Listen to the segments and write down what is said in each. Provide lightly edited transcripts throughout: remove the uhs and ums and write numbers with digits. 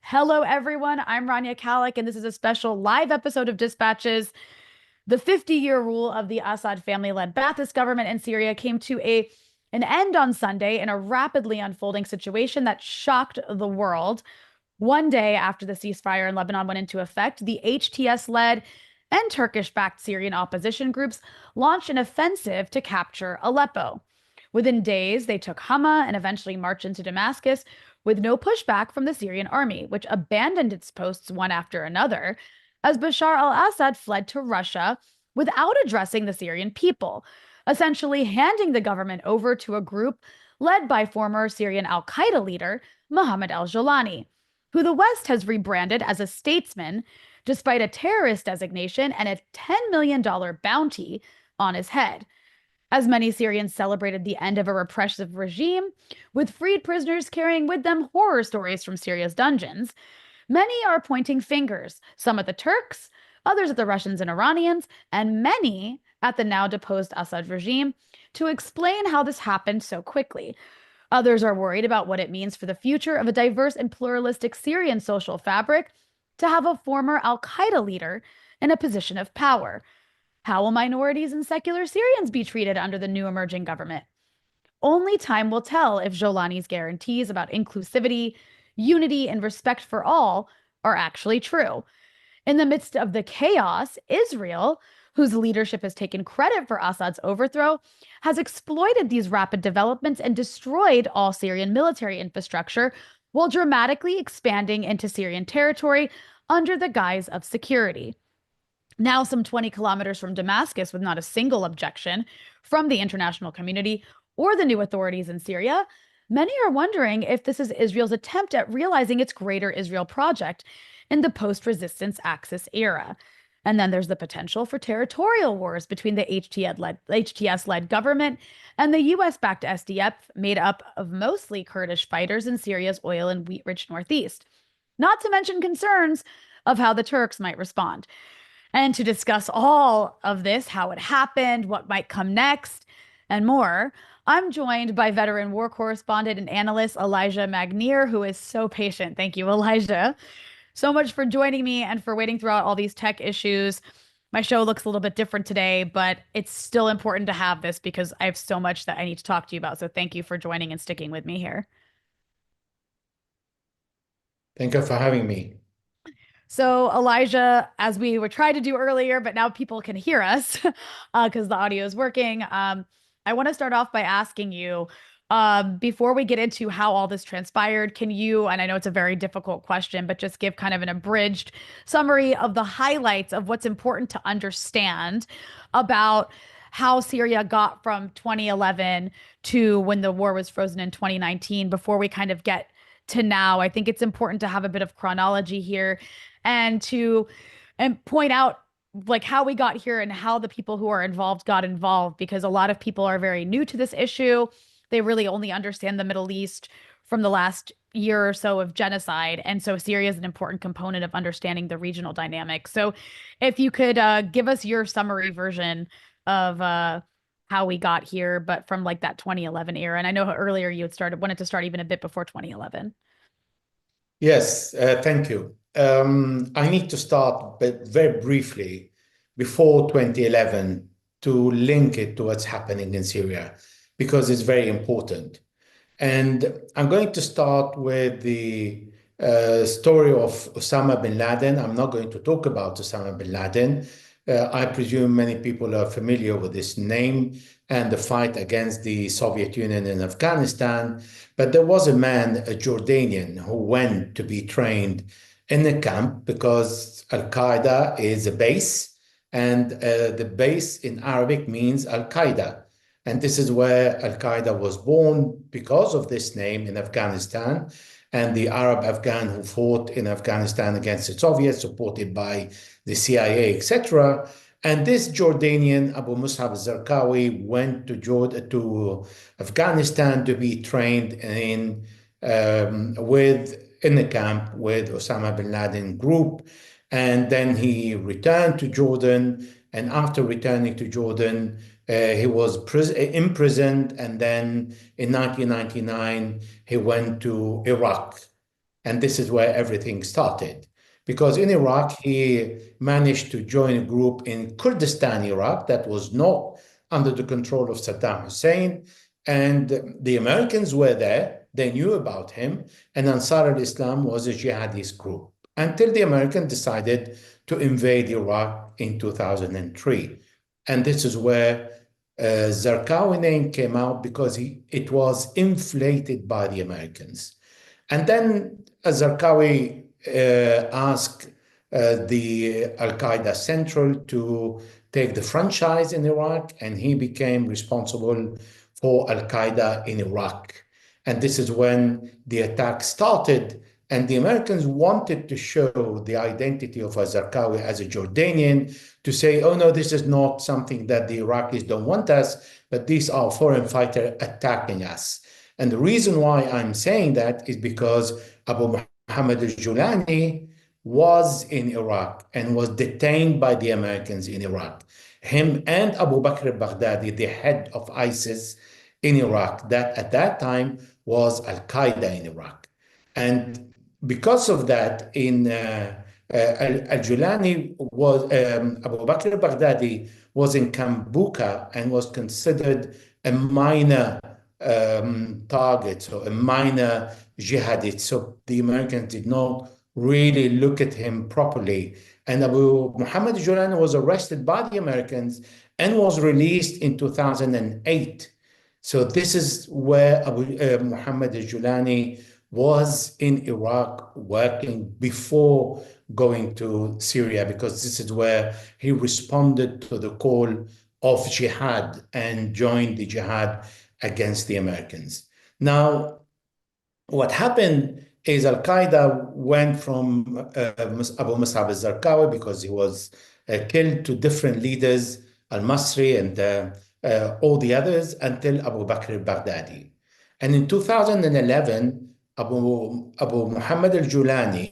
Hello, everyone. I'm Rania Khalek, and this is a special live episode of Dispatches. The 50-year rule of the Assad family-led Ba'athist government in Syria came to an end on Sunday in a rapidly unfolding situation that shocked the world. One day after the ceasefire in Lebanon went into effect, the HTS-led and Turkish-backed Syrian opposition groups launched an offensive to capture Aleppo. Within days, they took Hama and eventually marched into Damascus with no pushback from the Syrian army, which abandoned its posts one after another, as Bashar al-Assad fled to Russia without addressing the Syrian people, essentially handing the government over to a group led by former Syrian Al-Qaeda leader Mohammed al-Jolani, who the West has rebranded as a statesman despite a terrorist designation and a $10 million bounty on his head. As many Syrians celebrated the end of a repressive regime, with freed prisoners carrying with them horror stories from Syria's dungeons, many are pointing fingers, some at the Turks, others at the Russians and Iranians, and many at the now deposed Assad regime to explain how this happened so quickly. Others are worried about what it means for the future of a diverse and pluralistic Syrian social fabric to have a former Al-Qaeda leader in a position of power. How will minorities and secular Syrians be treated under the new emerging government? Only time will tell if Jolani's guarantees about inclusivity, unity, and respect for all are actually true. In the midst of the chaos, Israel, whose leadership has taken credit for Assad's overthrow, has exploited these rapid developments and destroyed all Syrian military infrastructure while dramatically expanding into Syrian territory under the guise of security. Now, some 20 kilometers from Damascus, with not a single objection from the international community or the new authorities in Syria, many are wondering if this is Israel's attempt at realizing its greater Israel project in the post-resistance Axis era. And then there's the potential for territorial wars between the HTS-led government and the US-backed SDF, made up of mostly Kurdish fighters in Syria's oil and wheat-rich northeast. Not to mention concerns of how the Turks might respond. And to discuss all of this, how it happened, what might come next, and more, I'm joined by veteran war correspondent and analyst Elijah Magnier, who is so patient. Thank you, Elijah, so much for joining me and for waiting throughout all these tech issues. My show looks a little bit different today, but it's still important to have this because I have so much that I need to talk to you about. So thank you for joining and sticking with me here. Thank you for having me. So, Elijah, as we were trying to do earlier, but now people can hear us because the audio is working. I want to start off by asking you, before we get into how all this transpired, can you, and I know it's a very difficult question, but just give kind of an abridged summary of the highlights of what's important to understand about how Syria got from 2011 to when the war was frozen in 2019 before we kind of get to now. I think it's important to have a bit of chronology here and to point out like how we got here and how the people who are involved got involved, because a lot of people are very new to this issue. They really only understand the Middle East from the last year or so of genocide. And so Syria is an important component of understanding the regional dynamics. So if you could give us your summary version of how we got here, but from like that 2011 era. And I know earlier you had wanted to start even a bit before 2011. Yes, thank you. I need to start, but very briefly, before 2011 to link it to what's happening in Syria, because it's very important. And I'm going to start with the story of Osama bin Laden. I'm not going to talk about Osama bin Laden. I presume many people are familiar with this name and the fight against the Soviet Union in Afghanistan. But there was a man, a Jordanian, who went to be trained in the camp because Al-Qaeda is a base, and the base in Arabic means Al-Qaeda. And this is where Al-Qaeda was born because of this name in Afghanistan. And the Arab Afghan who fought in Afghanistan against the Soviets, supported by the CIA, etc. And this Jordanian, Abu Mus'ab al-Zarqawi, went to Afghanistan to be trained in the camp with Osama bin Laden group. And then he returned to Jordan. And after returning to Jordan, he was imprisoned. And then in 1999, he went to Iraq. And this is where everything started. Because in Iraq, he managed to join a group in Kurdistan, Iraq, that was not under the control of Saddam Hussein. And the Americans were there, they knew about him, and Ansar al-Islam was a jihadist group until the Americans decided to invade Iraq in 2003. And this is where Zarqawi name came out because it was inflated by the Americans. And then Zarqawi asked the Al-Qaeda Central to take the franchise in Iraq, and he became responsible for Al-Qaeda in Iraq. And this is when the attack started. And the Americans wanted to show the identity of Zarqawi as a Jordanian, to say, oh no, this is not something that the Iraqis don't want us, but these are foreign fighters attacking us. And the reason why I'm saying that is because Abu Muhammad al-Julani was in Iraq and was detained by the Americans in Iraq. Him and Abu Bakr al-Baghdadi, the head of ISIS in Iraq, that at that time was Al-Qaeda in Iraq. And because of that, Al-Julani was, Abu Bakr al-Baghdadi was in Kambuka and was considered a minor target, so a minor jihadist. So the Americans did not really look at him properly. And Abu Muhammad al-Julani was arrested by the Americans and was released in 2008. So this is where Abu Muhammad al-Julani was in Iraq working before going to Syria, because this is where he responded to the call of jihad and joined the jihad against the Americans. Now, what happened is Al-Qaeda went from Abu Mus'ab al-Zarqawi, because he was killed, to different leaders, al-Masri and all the others, until Abu Bakr al-Baghdadi. And in 2011, Abu Muhammad al-Julani,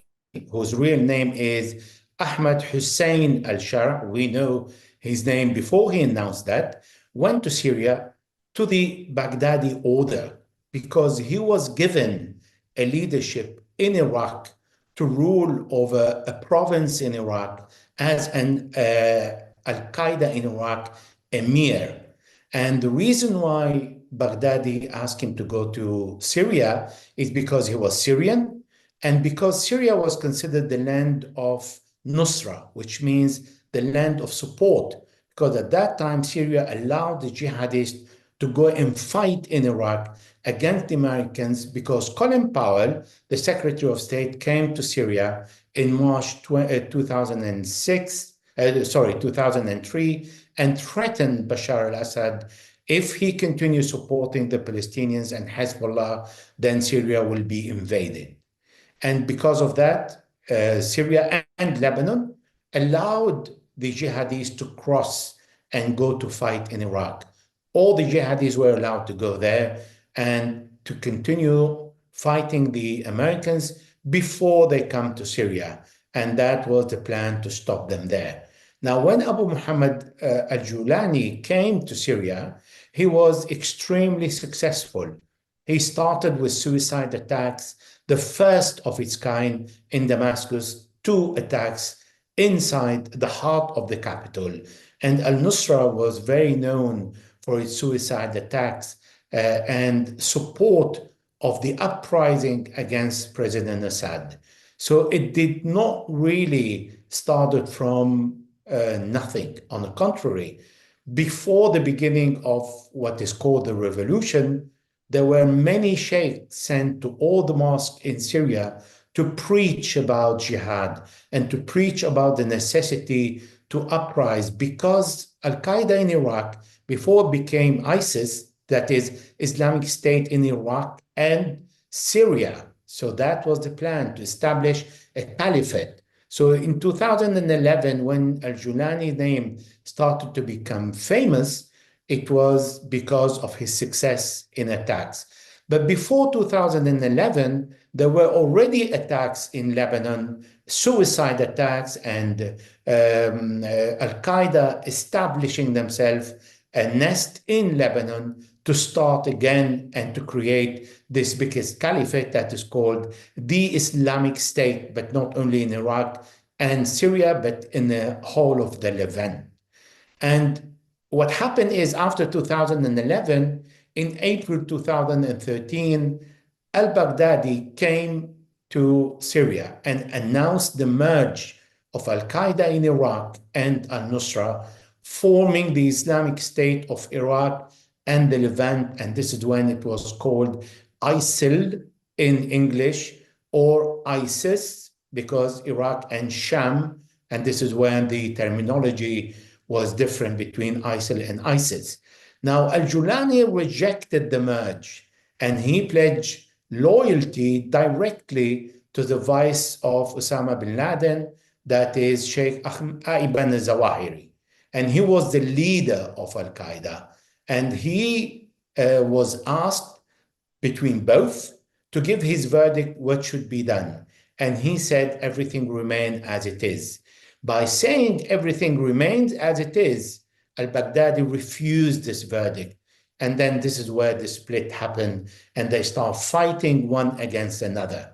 whose real name is Ahmad Hussein al-Shar, we know his name before he announced that, went to Syria to the Baghdadi order, because he was given a leadership in Iraq to rule over a province in Iraq as an Al-Qaeda in Iraq emir. And the reason why Baghdadi asked him to go to Syria is because he was Syrian, and because Syria was considered the land of Nusra, which means the land of support, because at that time Syria allowed the jihadists to go and fight in Iraq against the Americans, because Colin Powell, the Secretary of State, came to Syria in March 2003 and threatened Bashar al-Assad, if he continues supporting the Palestinians and Hezbollah, then Syria will be invaded. And because of that, Syria and Lebanon allowed the jihadis to cross and go to fight in Iraq. All the jihadis were allowed to go there and to continue fighting the Americans before they come to Syria. And that was the plan, to stop them there. Now, when Abu Muhammad al-Julani came to Syria, he was extremely successful. He started with suicide attacks, the first of its kind in Damascus, 2 attacks inside the heart of the capital. And al-Nusra was very known for its suicide attacks and support of the uprising against President Assad. So it did not really start from nothing. On the contrary, before the beginning of what is called the revolution, there were many sheikhs sent to all the mosques in Syria to preach about jihad and to preach about the necessity to uprise, because Al-Qaeda in Iraq, before it became ISIS, that is Islamic State in Iraq and Syria. So that was the plan, to establish a caliphate. So in 2011, when al-Julani's name started to become famous, it was because of his success in attacks. But before 2011, there were already attacks in Lebanon, suicide attacks, and Al-Qaeda establishing themselves a nest in Lebanon to start again and to create this biggest caliphate that is called the Islamic State, but not only in Iraq and Syria, but in the whole of the Levant. And what happened is after 2011, in April 2013, al-Baghdadi came to Syria and announced the merge of Al-Qaeda in Iraq and al-Nusra, forming the Islamic State of Iraq and the Levant. And this is when it was called ISIL in English, or ISIS, because Iraq and Sham, and this is when the terminology was different between ISIL and ISIS. Now, al-Julani rejected the merge, and he pledged loyalty directly to the vice of Osama bin Laden, that is Sheikh Ayman al-Zawahiri. And he was the leader of Al-Qaeda. And he was asked between both to give his verdict what should be done. And he said everything remained as it is. By saying everything remains as it is, al-Baghdadi refused this verdict. And then this is where the split happened, and they start fighting one against another.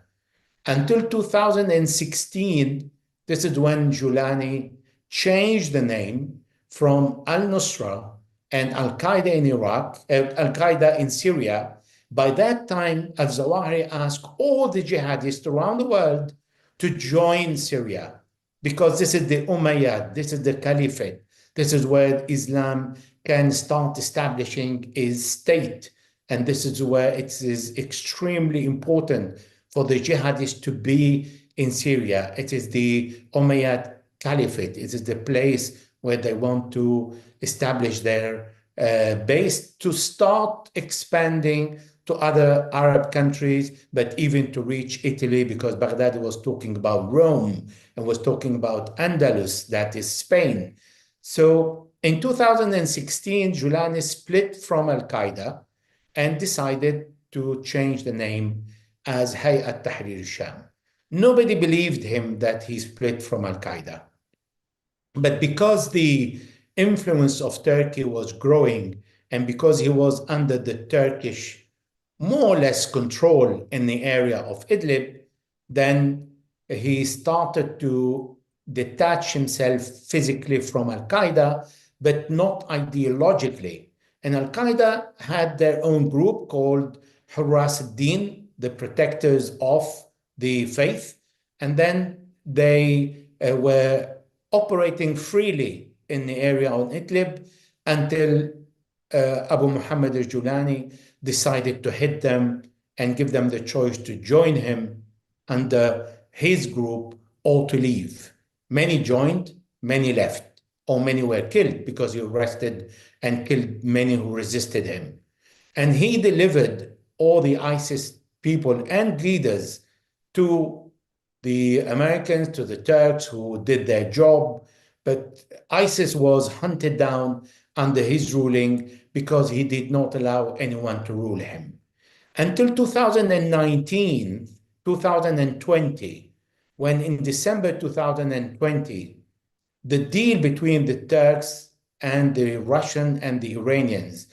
Until 2016, this is when Julani changed the name from al-Nusra and Al-Qaeda in Iraq, Al-Qaeda in Syria. By that time, al-Zawahiri asked all the jihadists around the world to join Syria, because this is the Umayyad, this is the Caliphate. This is where Islam can start establishing its state. And this is where it is extremely important for the jihadists to be in Syria. It is the Umayyad Caliphate. It is the place where they want to establish their base to start expanding to other Arab countries, but even to reach Italy, because Baghdadi was talking about Rome and was talking about Andalus, that is Spain. So in 2016, Julani split from Al-Qaeda and decided to change the name as Hayat Tahrir al-Sham. Nobody believed him that he split from Al-Qaeda. But because the influence of Turkey was growing, and because he was under the Turkish more or less control in the area of Idlib, then he started to detach himself physically from Al-Qaeda, but not ideologically. And Al-Qaeda had their own group called Hurras al-Din, the protectors of the faith. And then they were operating freely in the area of Idlib until Abu Muhammad al-Julani decided to hit them and give them the choice to join him under his group or to leave. Many joined, many left, or many were killed because he arrested and killed many who resisted him. And he delivered all the ISIS people and leaders to the Americans, to the Turks who did their job. But ISIS was hunted down under his ruling because he did not allow anyone to rule him. Until 2019, 2020, when in December 2020, the deal between the Turks and the Russian and the Iranians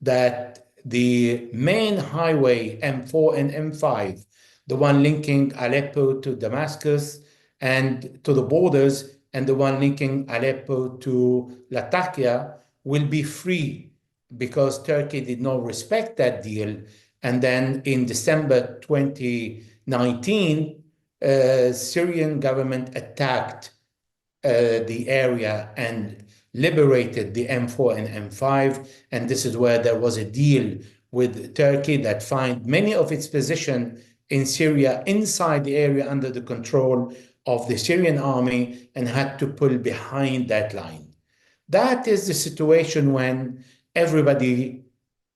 that the main highway M4 and M5, the one linking Aleppo to Damascus and to the borders, and the one linking Aleppo to Latakia, will be free, because Turkey did not respect that deal. And then in December 2019, Syrian government attacked the area and liberated the M4 and M5. And this is where there was a deal with Turkey that found many of its positions in Syria inside the area under the control of the Syrian army, and had to pull behind that line. That is the situation when everybody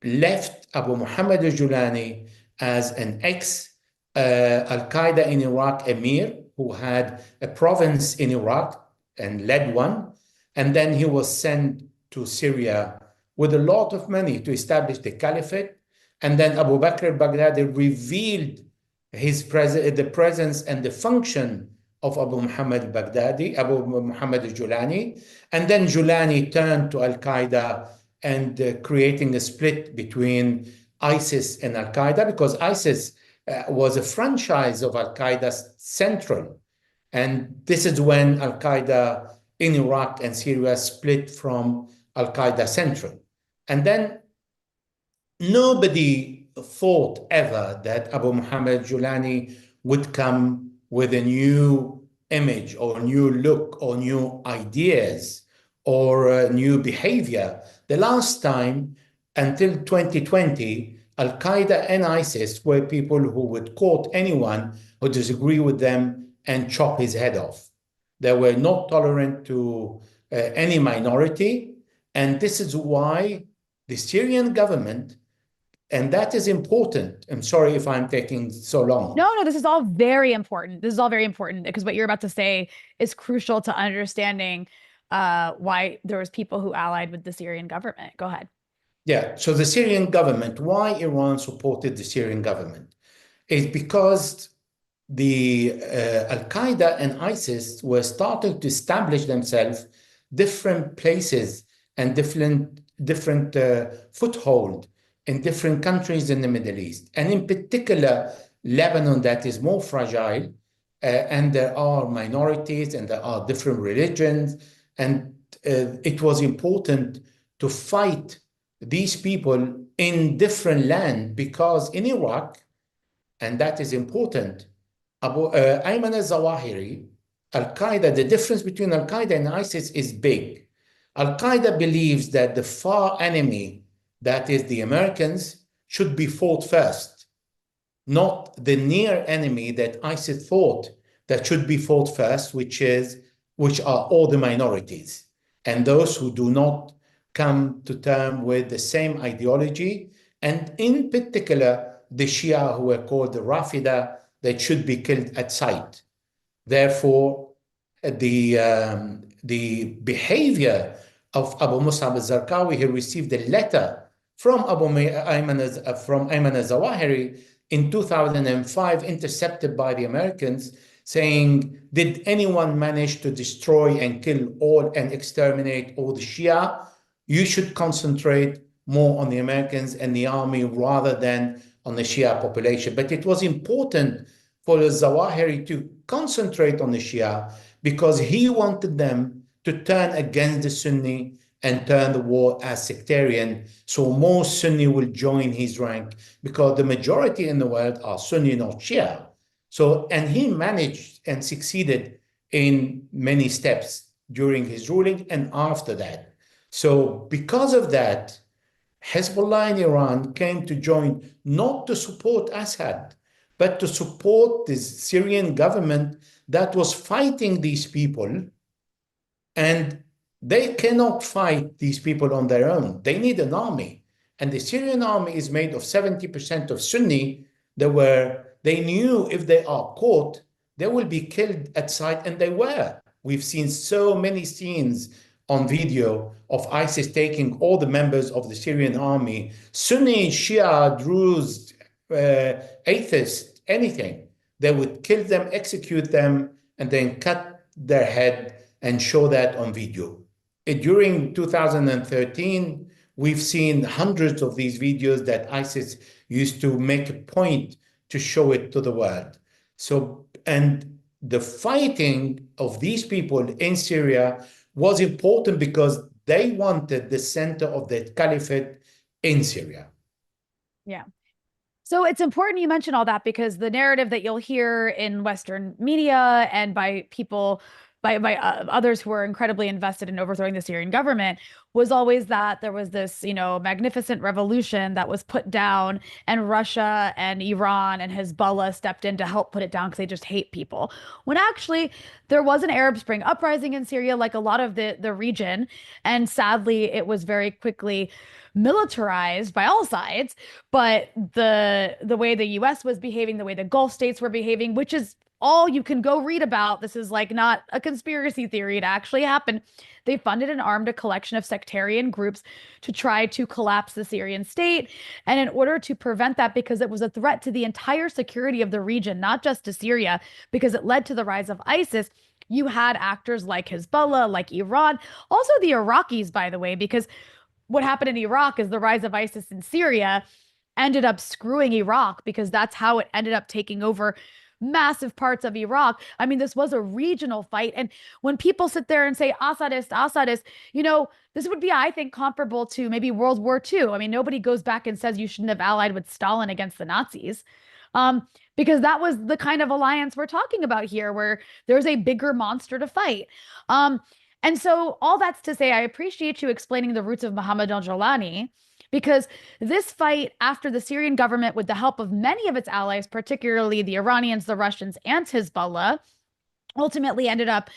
left Abu Muhammad al-Julani as an ex-Al-Qaeda in Iraq emir who had a province in Iraq and led one. And then he was sent to Syria with a lot of money to establish the caliphate. And then Abu Bakr al-Baghdadi revealed the presence and the function of Abu Muhammad al-Baghdadi, Abu Muhammad al-Julani. And then Julani turned to Al-Qaeda and creating a split between ISIS and Al-Qaeda, because ISIS was a franchise of Al-Qaeda Central. And this is when Al-Qaeda in Iraq and Syria split from Al-Qaeda Central. And then nobody thought ever that Abu Muhammad Julani would come with a new image or new look or new ideas or new behavior. The last time, until 2020, Al-Qaeda and ISIS were people who would quote anyone who disagree with them and chop his head off. They were not tolerant to any minority. And this is why the Syrian government, and that is important. I'm sorry if I'm taking so long. No, this is all very important. This is all very important because what you're about to say is crucial to understanding why there was people who allied with the Syrian government. Go ahead. Yeah, so the Syrian government, why Iran supported the Syrian government is because the Al-Qaeda and ISIS were starting to establish themselves different places and different foothold in different countries in the Middle East. And in particular, Lebanon, that is more fragile, and there are minorities and there are different religions. And it was important to fight these people in different land, because in Iraq, and that is important, Ayman al-Zawahiri, Al-Qaeda, the difference between Al-Qaeda and ISIS is big. Al-Qaeda believes that the far enemy, that is the Americans, should be fought first, not the near enemy that ISIS thought that should be fought first, which are all the minorities and those who do not come to terms with the same ideology, and in particular, the Shia who were called the Rafida, that should be killed at sight. Therefore, the behavior of Abu Musab al-Zarqawi, he received a letter from Ayman al-Zawahiri in 2005, intercepted by the Americans, saying, did anyone manage to destroy and kill all and exterminate all the Shia? You should concentrate more on the Americans and the army rather than on the Shia population. But it was important for al-Zawahiri to concentrate on the Shia because he wanted them to turn against the Sunni and turn the war as sectarian, so more Sunni will join his rank, because the majority in the world are Sunni, not Shia. So, and he managed and succeeded in many steps during his ruling and after that. So because of that, Hezbollah in Iran came to join, not to support Assad, but to support the Syrian government that was fighting these people. And they cannot fight these people on their own. They need an army. And the Syrian army is made of 70% of Sunni. They knew if they are caught, they will be killed at sight, and they were. We've seen so many scenes on video of ISIS taking all the members of the Syrian army, Sunni, Shia, Druze, atheists, anything. They would kill them, execute them, and then cut their head and show that on video. During 2013, we've seen hundreds of these videos that ISIS used to make a point to show it to the world. So, and the fighting of these people in Syria was important because they wanted the center of the caliphate in Syria. Yeah. So it's important you mention all that, because the narrative that you'll hear in Western media and by people, by others who are incredibly invested in overthrowing the Syrian government, was always that there was this, magnificent revolution that was put down, and Russia and Iran and Hezbollah stepped in to help put it down because they just hate people. When actually there was an Arab Spring uprising in Syria, like a lot of the region, and sadly it was very quickly militarized by all sides. But the way the US was behaving, the way the Gulf states were behaving, which is all you can go read about. This is like not a conspiracy theory. It actually happened. They funded and armed a collection of sectarian groups to try to collapse the Syrian state. And in order to prevent that, because it was a threat to the entire security of the region, not just to Syria, because it led to the rise of ISIS, you had actors like Hezbollah, like Iran, also the Iraqis, by the way, because what happened in Iraq is the rise of ISIS in Syria ended up screwing Iraq because that's how it ended up taking over massive parts of Iraq. I mean, this was a regional fight. And when people sit there and say Assadist, Assadist, this would be, I think, comparable to maybe World War II. I mean, nobody goes back and says you shouldn't have allied with Stalin against the Nazis. Because that was the kind of alliance we're talking about here, where there's a bigger monster to fight. And so all that's to say, I appreciate you explaining the roots of Muhammad al-Jawlani, because this fight after the Syrian government, with the help of many of its allies, particularly the Iranians, the Russians, and Hezbollah, ultimately ended up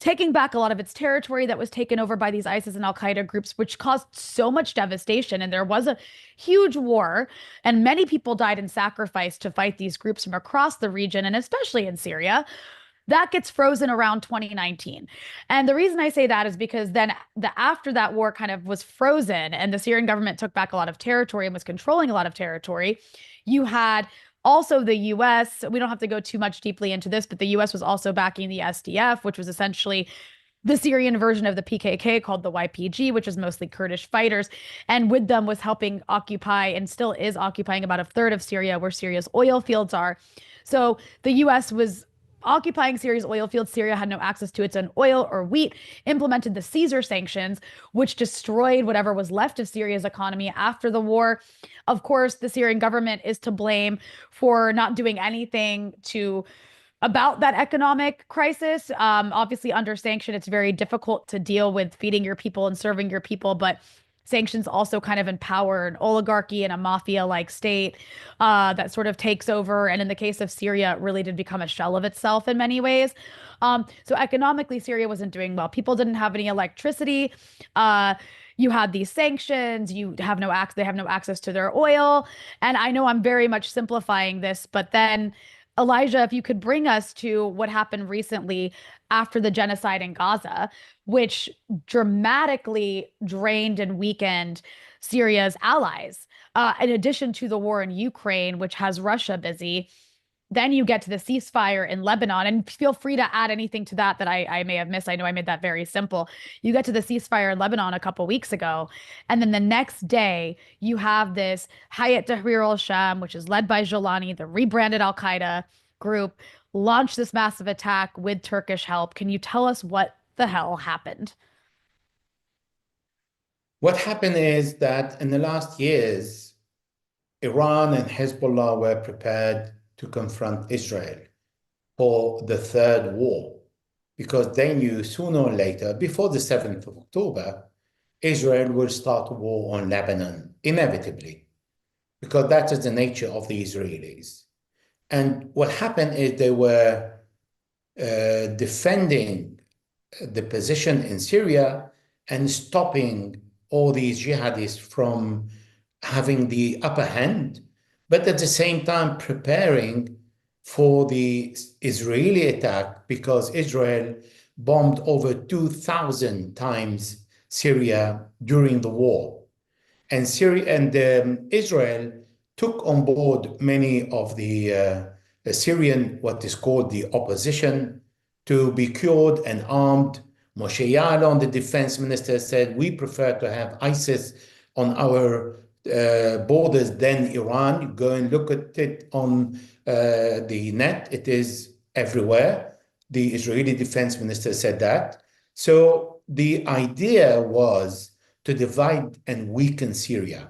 taking back a lot of its territory that was taken over by these ISIS and Al-Qaeda groups, which caused so much devastation. And there was a huge war, and many people died in sacrifice to fight these groups from across the region, and especially in Syria. That gets frozen around 2019. And the reason I say that is because then after that war kind of was frozen and the Syrian government took back a lot of territory and was controlling a lot of territory, you had also the US. We don't have to go too much deeply into this, but the US was also backing the SDF, which was essentially the Syrian version of the PKK called the YPG, which is mostly Kurdish fighters. And with them was helping occupy, and still is occupying, about a third of Syria, where Syria's oil fields are. So the US was occupying Syria's oil fields. Syria had no access to its own oil or wheat, implemented the Caesar sanctions, which destroyed whatever was left of Syria's economy after the war. Of course, the Syrian government is to blame for not doing anything about that economic crisis. Obviously, under sanction, it's very difficult to deal with feeding your people and serving your people, but sanctions also kind of empower an oligarchy and a mafia-like state that sort of takes over. And in the case of Syria, it really did become a shell of itself in many ways. So economically, Syria wasn't doing well. People didn't have any electricity. You had these sanctions. They have no access to their oil. And I know I'm very much simplifying this, but then Elijah, if you could bring us to what happened recently after the genocide in Gaza, which dramatically drained and weakened Syria's allies, in addition to the war in Ukraine, which has Russia busy. Then you get to the ceasefire in Lebanon, and feel free to add anything to that I may have missed. I know I made that very simple. You get to the ceasefire in Lebanon a couple weeks ago, and then the next day you have this Hayat Tahrir al-Sham, which is led by Jolani, the rebranded Al-Qaeda group, launch this massive attack with Turkish help. Can you tell us what the hell happened? What happened is that in the last years, Iran and Hezbollah were prepared to confront Israel for the third war, because they knew sooner or later, before the 7th of October, Israel will start a war on Lebanon, inevitably, because that is the nature of the Israelis. And what happened is they were defending the position in Syria and stopping all these jihadists from having the upper hand, but at the same time preparing for the Israeli attack, because Israel bombed over 2,000 times Syria during the war. And Israel took on board many of the Syrian, what is called the opposition, to be cured and armed. Moshe Ya'alon, the defense minister, said, we prefer to have ISIS on our borders than Iran. You go and look at it on the net. It is everywhere. The Israeli defense minister said that. So the idea was to divide and weaken Syria,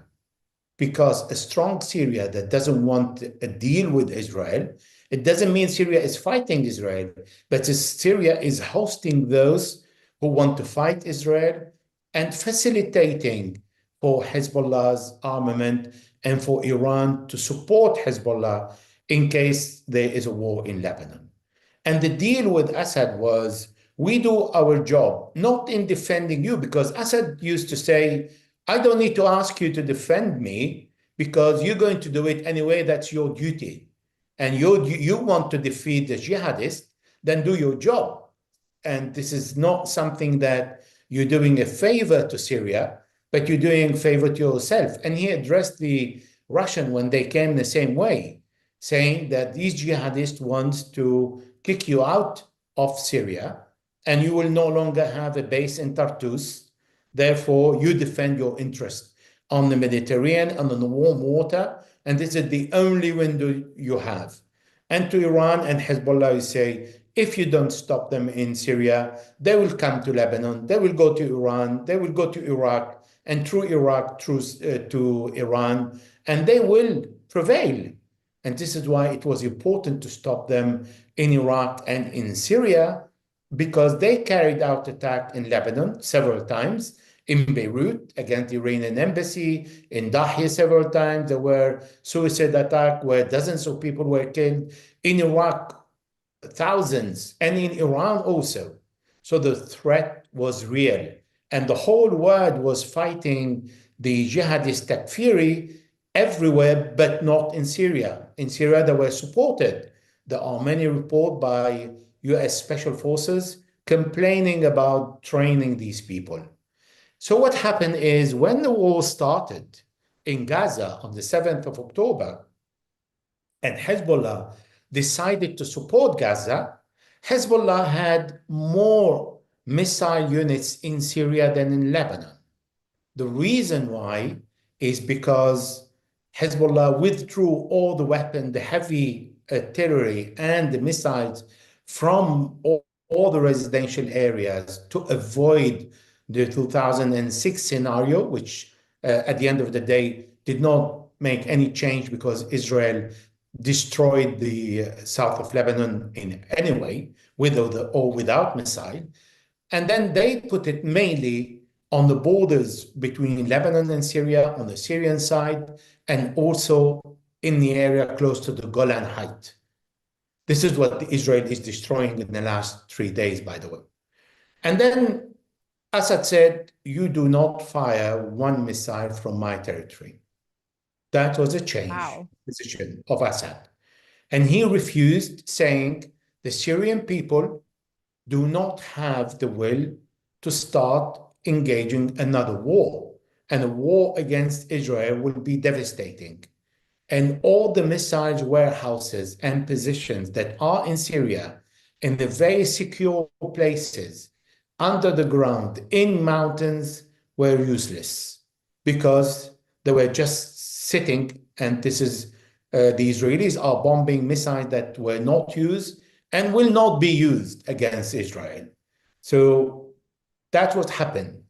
because a strong Syria that doesn't want a deal with Israel, it doesn't mean Syria is fighting Israel, but Syria is hosting those who want to fight Israel and facilitating for Hezbollah's armament and for Iran to support Hezbollah in case there is a war in Lebanon. And the deal with Assad was, we do our job, not in defending you, because Assad used to say, I don't need to ask you to defend me because you're going to do it anyway. That's your duty. And you want to defeat the jihadists, then do your job. And this is not something that you're doing a favor to Syria, but you're doing a favor to yourself. And he addressed the Russian when they came the same way, saying that these jihadists want to kick you out of Syria, and you will no longer have a base in Tartus. Therefore, you defend your interest on the Mediterranean and on the warm water, and this is the only window you have. And to Iran and Hezbollah, you say, if you don't stop them in Syria, they will come to Lebanon, they will go to Iran, they will go to Iraq, and through Iraq, to Iran, and they will prevail. And this is why it was important to stop them in Iraq and in Syria, because they carried out attack in Lebanon several times, in Beirut against the Iranian embassy, in Dahia several times. There were suicide attacks where dozens of people were killed. In Iraq, thousands, and in Iran also. So the threat was real. And the whole world was fighting the jihadist takfiri everywhere, but not in Syria. In Syria, they were supported. There are many reports by US Special Forces complaining about training these people. So what happened is when the war started in Gaza on the 7th of October, and Hezbollah decided to support Gaza, Hezbollah had more missile units in Syria than in Lebanon. The reason why is because Hezbollah withdrew all the weapons, the heavy artillery and the missiles from all the residential areas to avoid the 2006 scenario, which at the end of the day did not make any change because Israel destroyed the south of Lebanon in any way, with or without missile. And then they put it mainly on the borders between Lebanon and Syria, on the Syrian side, and also in the area close to the Golan Heights. This is what Israel is destroying in the last 3 days, by the way. And then Assad said, you do not fire one missile from my territory. That was a change position of Assad. And he refused, saying the Syrian people do not have the will to start engaging another war. And a war against Israel will be devastating. And all the missiles warehouses and positions that are in Syria, in the very secure places, under the ground, in mountains, were useless because they were just sitting, and this is the Israelis are bombing missiles that were not used and will not be used against Israel. So that's what happened.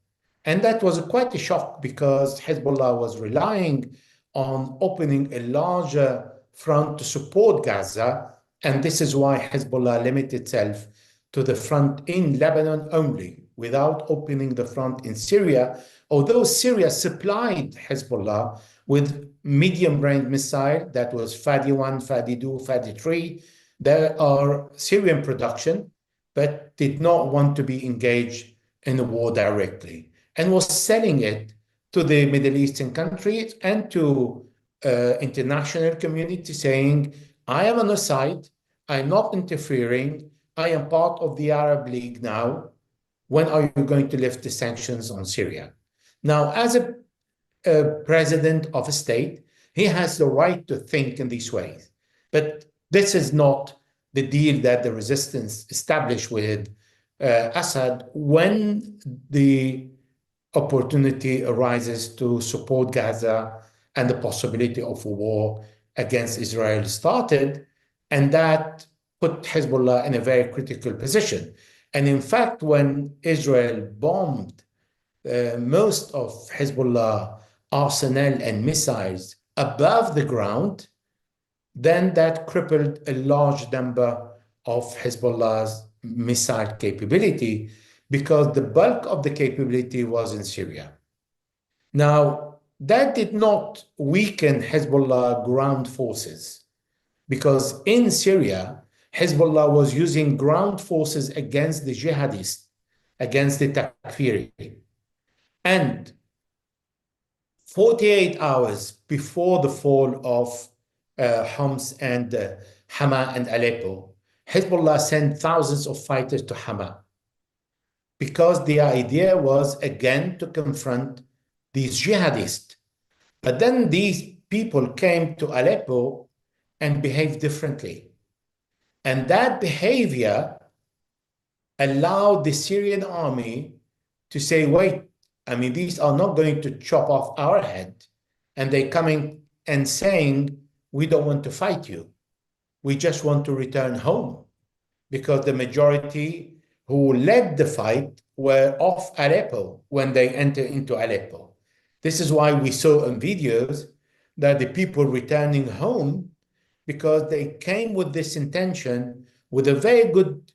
And that was quite a shock because Hezbollah was relying on opening a larger front to support Gaza. And this is why Hezbollah limited itself to the front in Lebanon only, without opening the front in Syria, although Syria supplied Hezbollah with medium-range missile, that was Fadi-1, Fadi-2, Fadi-3. There are Syrian production, but did not want to be engaged in the war directly, and was selling it to the Middle Eastern countries and to international community, saying, I am on the side, I'm not interfering, I am part of the Arab League now. When are you going to lift the sanctions on Syria? Now, as a president of a state, he has the right to think in these ways. But this is not the deal that the resistance established with Assad when the opportunity arises to support Gaza and the possibility of a war against Israel started. And that put Hezbollah in a very critical position. And in fact, when Israel bombed most of Hezbollah arsenal and missiles above the ground, then that crippled a large number of Hezbollah's missile capability because the bulk of the capability was in Syria. Now, that did not weaken Hezbollah ground forces because in Syria, Hezbollah was using ground forces against the jihadists, against the takfiri. And 48 hours before the fall of Homs and Hama and Aleppo, Hezbollah sent thousands of fighters to Hama because the idea was, again, to confront these jihadists. But then these people came to Aleppo and behaved differently. And that behavior allowed the Syrian army to say, wait, I mean, these are not going to chop off our head, and they coming and saying, we don't want to fight you. We just want to return home, because the majority who led the fight were off Aleppo when they entered into Aleppo. This is why we saw in videos that the people returning home, because they came with this intention, with a very good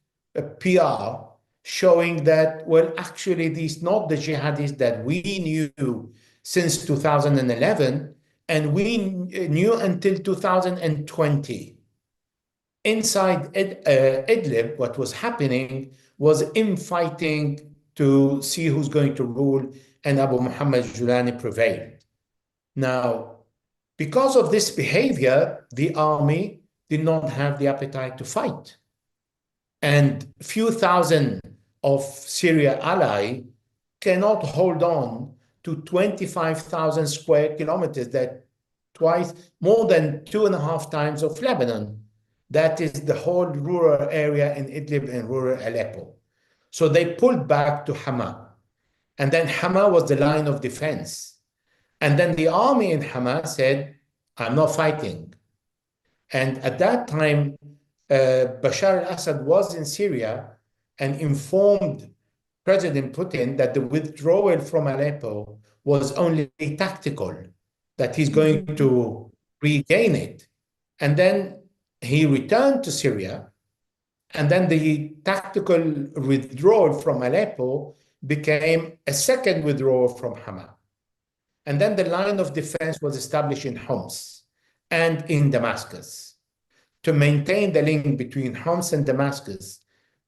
PR, showing that, well, actually, these not the jihadis that we knew since 2011, and we knew until 2020. Inside Idlib, what was happening was infighting to see who's going to rule, and Abu Muhammad Julani prevailed. Now, because of this behavior, the army did not have the appetite to fight. And few thousand of Syria ally cannot hold on to 25,000 square kilometers, that twice, more than 2.5 times of Lebanon. That is the whole rural area in Idlib and rural Aleppo. So they pulled back to Hama. And then Hama was the line of defense. And then the army in Hama said, I'm not fighting. And at that time, Bashar al-Assad was in Syria and informed President Putin that the withdrawal from Aleppo was only tactical, that he's going to regain it. And then he returned to Syria, and then the tactical withdrawal from Aleppo became a second withdrawal from Hama. And then the line of defense was established in Homs and in Damascus to maintain the link between Homs and Damascus,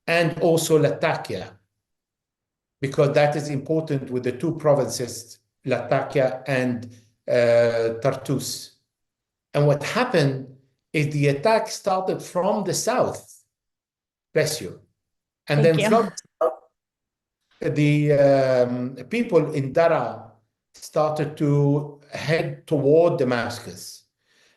and also Latakia, because that is important with the two provinces, Latakia and Tartus. And what happened is the attack started from the south, bless you. And Thank then you. from the people in Dara started to head toward Damascus.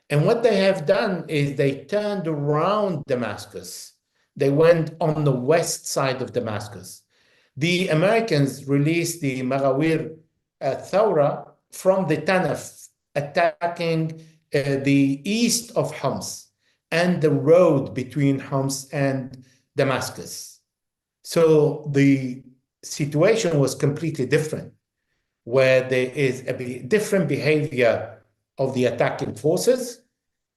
And what they have done is they turned around Damascus. They went on the west side of Damascus. The Americans released the Maghawir Thawra from the Tanaf, attacking the east of Homs and the road between Homs and Damascus. So the situation was completely different, where there is a different behavior of the attacking forces.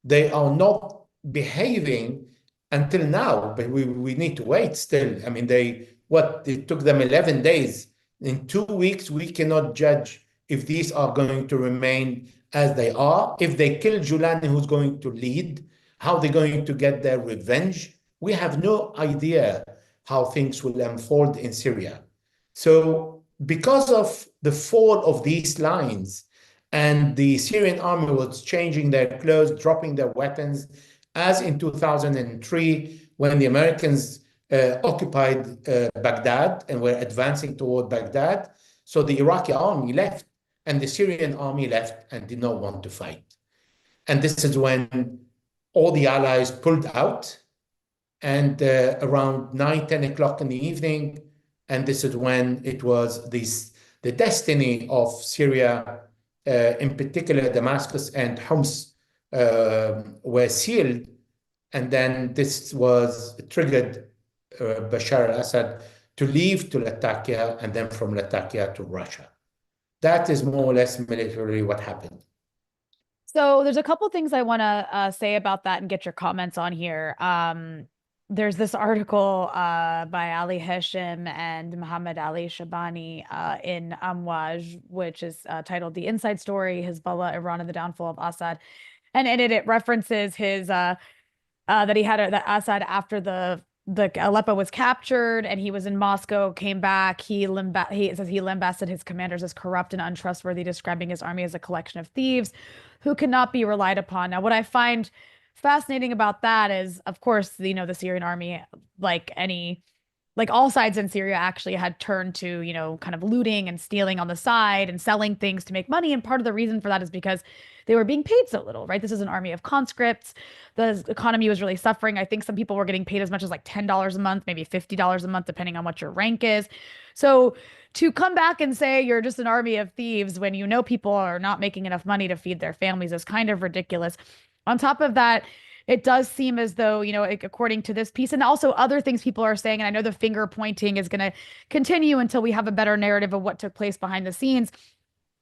They are not behaving until now, but we need to wait still. I mean, it took them 11 days. In 2 weeks, we cannot judge if these are going to remain as they are. If they kill Julani, who's going to lead? How they're going to get their revenge? We have no idea how things will unfold in Syria. So because of the fall of these lines, and the Syrian army was changing their clothes, dropping their weapons, as in 2003, when the Americans occupied Baghdad and were advancing toward Baghdad. So the Iraqi army left, and the Syrian army left and did not want to fight. And this is when all the allies pulled out, and around 9, 10 o'clock in the evening, and this is when it was the destiny of Syria, in particular Damascus and Homs, were sealed. And then this was triggered Bashar al-Assad to leave to Latakia, and then from Latakia to Russia. That is more or less militarily what happened. So there's a couple things I want to say about that and get your comments on here. There's this article by Ali Heshim and Muhammad Ali Shabani in Amwaj, which is titled "The Inside Story: Hezbollah, Iran, and the Downfall of Assad," and in it references his that he had that Assad, after the Aleppo was captured and he was in Moscow, came back. He says he lambasted his commanders as corrupt and untrustworthy, describing his army as a collection of thieves who cannot be relied upon. Now, what I find fascinating about that is, of course, the Syrian army, like like all sides in Syria actually had turned to, kind of looting and stealing on the side and selling things to make money. And part of the reason for that is because they were being paid so little, right? This is an army of conscripts. The economy was really suffering. I think some people were getting paid as much as like $10 a month, maybe $50 a month, depending on what your rank is. So to come back and say you're just an army of thieves when people are not making enough money to feed their families is kind of ridiculous. On top of that, it does seem as though, according to this piece and also other things people are saying, and I know the finger pointing is going to continue until we have a better narrative of what took place behind the scenes.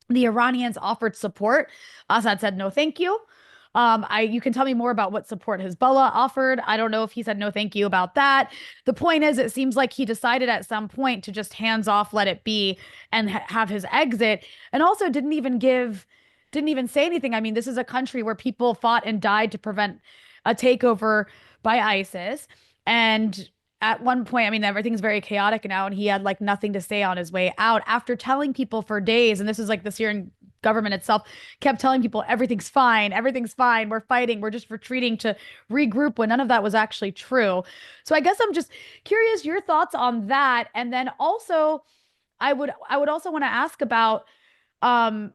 The Iranians offered support. Assad said, no, thank you. You can tell me more about what support Hezbollah offered. I don't know if he said no, thank you about that. The point is, it seems like he decided at some point to just hands off, let it be, and have his exit, and also didn't even say anything. I mean, this is a country where people fought and died to prevent a takeover by ISIS. And at one point, I mean, everything's very chaotic now, and he had like nothing to say on his way out after telling people for days. And this is like the Syrian government itself kept telling people everything's fine, we're fighting, we're just retreating to regroup, when none of that was actually true. So I guess I'm just curious your thoughts on that. And then also I would also want to ask about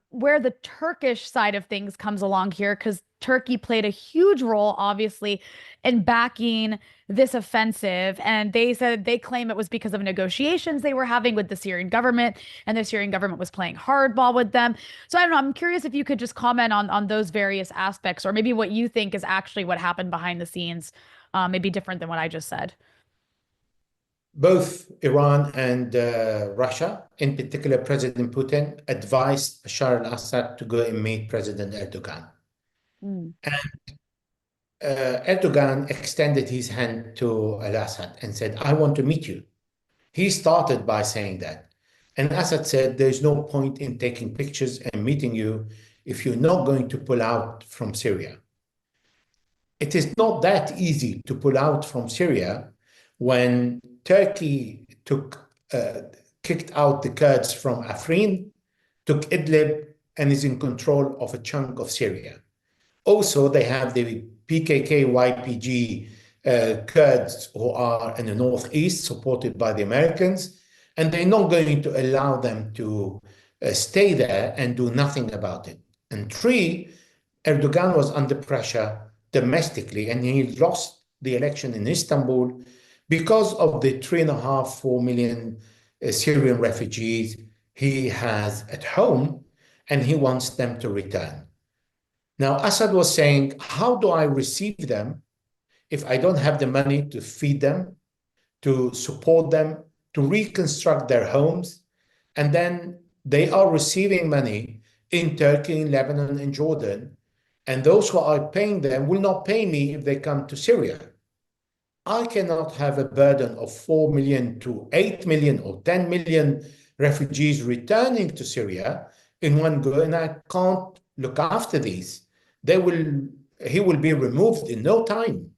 where the Turkish side of things comes along here, because Turkey played a huge role, obviously, in backing this offensive. And they claim it was because of negotiations they were having with the Syrian government, and the Syrian government was playing hardball with them. So I don't know, I'm curious if you could just comment on those various aspects, or maybe what you think is actually what happened behind the scenes, maybe different than what I just said. Both Iran and Russia, in particular President Putin, advised Bashar al-Assad to go and meet President Erdogan. Mm. Erdogan extended his hand to al-Assad and said, I want to meet you. He started by saying that. And Assad said, there's no point in taking pictures and meeting you if you're not going to pull out from Syria. It is not that easy to pull out from Syria when Turkey kicked out the Kurds from Afrin, took Idlib, and is in control of a chunk of Syria. Also, they have the PKK, YPG Kurds who are in the northeast, supported by the Americans, and they're not going to allow them to stay there and do nothing about it. And three, Erdogan was under pressure domestically, and he lost the election in Istanbul because of the 3.5, 4 million Syrian refugees he has at home, and he wants them to return. Now, Assad was saying, how do I receive them if I don't have the money to feed them, to support them, to reconstruct their homes? And then they are receiving money in Turkey, in Lebanon, and Jordan, and those who are paying them will not pay me if they come to Syria. I cannot have a burden of 4 million to 8 million or 10 million refugees returning to Syria in one go, and I can't look after these. He will be removed in no time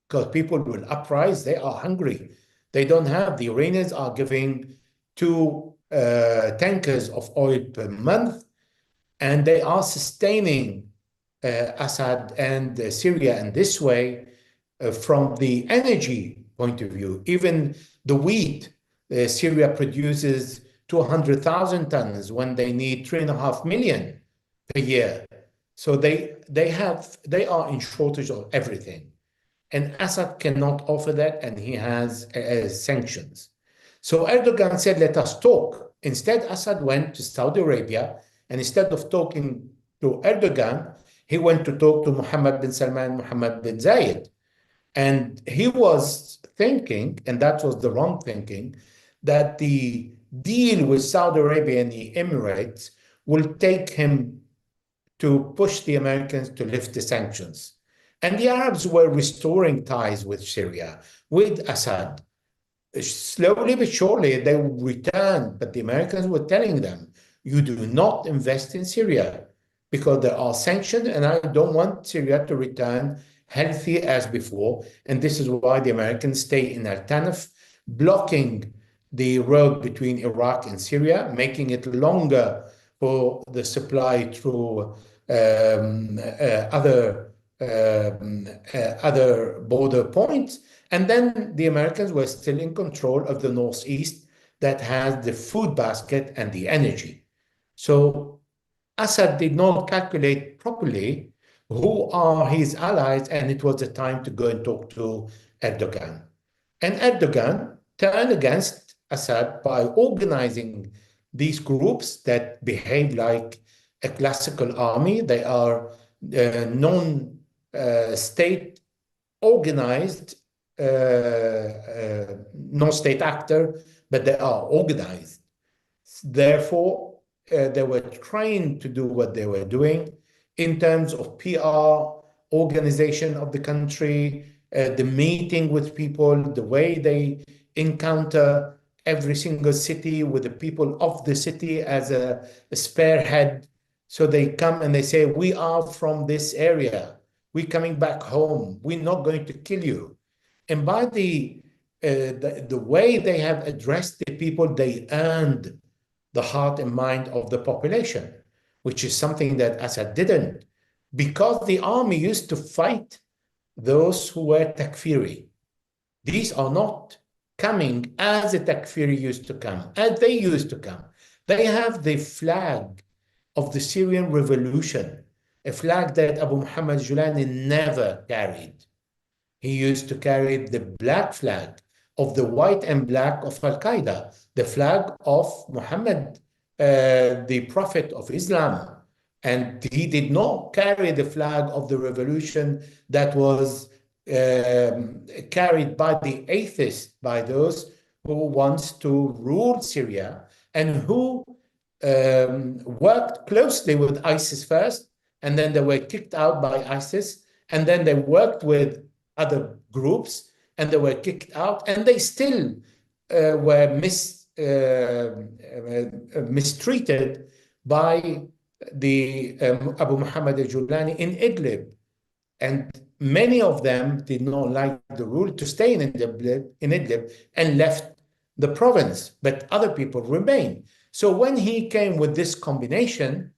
because people will uprise. They are hungry. They don't have. The Iranians are giving 2 tankers of oil per month, and they are sustaining Assad and Syria in this way. From the energy point of view, even the wheat, Syria produces 200,000 tons when they need 3.5 million per year. So they are in shortage of everything. And Assad cannot offer that, and he has sanctions. So Erdogan said, let us talk. Instead, Assad went to Saudi Arabia, and instead of talking to Erdogan, he went to talk to Mohammed bin Salman, Mohammed bin Zayed. And he was thinking, and that was the wrong thinking, that the deal with Saudi Arabia and the Emirates will take him to push the Americans to lift the sanctions. And the Arabs were restoring ties with Syria, with Assad. Slowly but surely, they would return, but the Americans were telling them, you do not invest in Syria because there are sanctions, and I don't want Syria to return healthy as before. And this is why the Americans stay in Al-Tanf, blocking the road between Iraq and Syria, making it longer for the supply through other other border points. And then the Americans were still in control of the Northeast that has the food basket and the energy. So Assad did not calculate properly who are his allies, and it was the time to go and talk to Erdogan. And Erdogan turned against Assad by organizing these groups that behave like a classical army. They are non-state organized, non-state actor, but they are organized. Therefore, they were trained to do what they were doing in terms of PR, organization of the country, the meeting with people, the way they encounter every single city with the people of the city as a spearhead. So they come and they say, we are from this area. We're coming back home. We're not going to kill you. And by the way they have addressed the people, they earned the heart and mind of the population, which is something that Assad didn't, because the army used to fight those who were takfiri. These are not coming as the takfiri used to come, as they used to come. They have the flag of the Syrian revolution, a flag that Abu Muhammad Julani never carried. He used to carry the black flag of the white and black of Al-Qaeda, the flag of Muhammad, the Prophet of Islam. And he did not carry the flag of the revolution that was carried by the atheists, by those who wants to rule Syria and who worked closely with ISIS first, and then they were kicked out by ISIS, and then they worked with other groups, and they were kicked out, and they still were mistreated by the Abu Muhammad al-Julani in Idlib. And many of them did not like the rule to stay in Idlib and left the province, but other people remained. So when he came with this combination,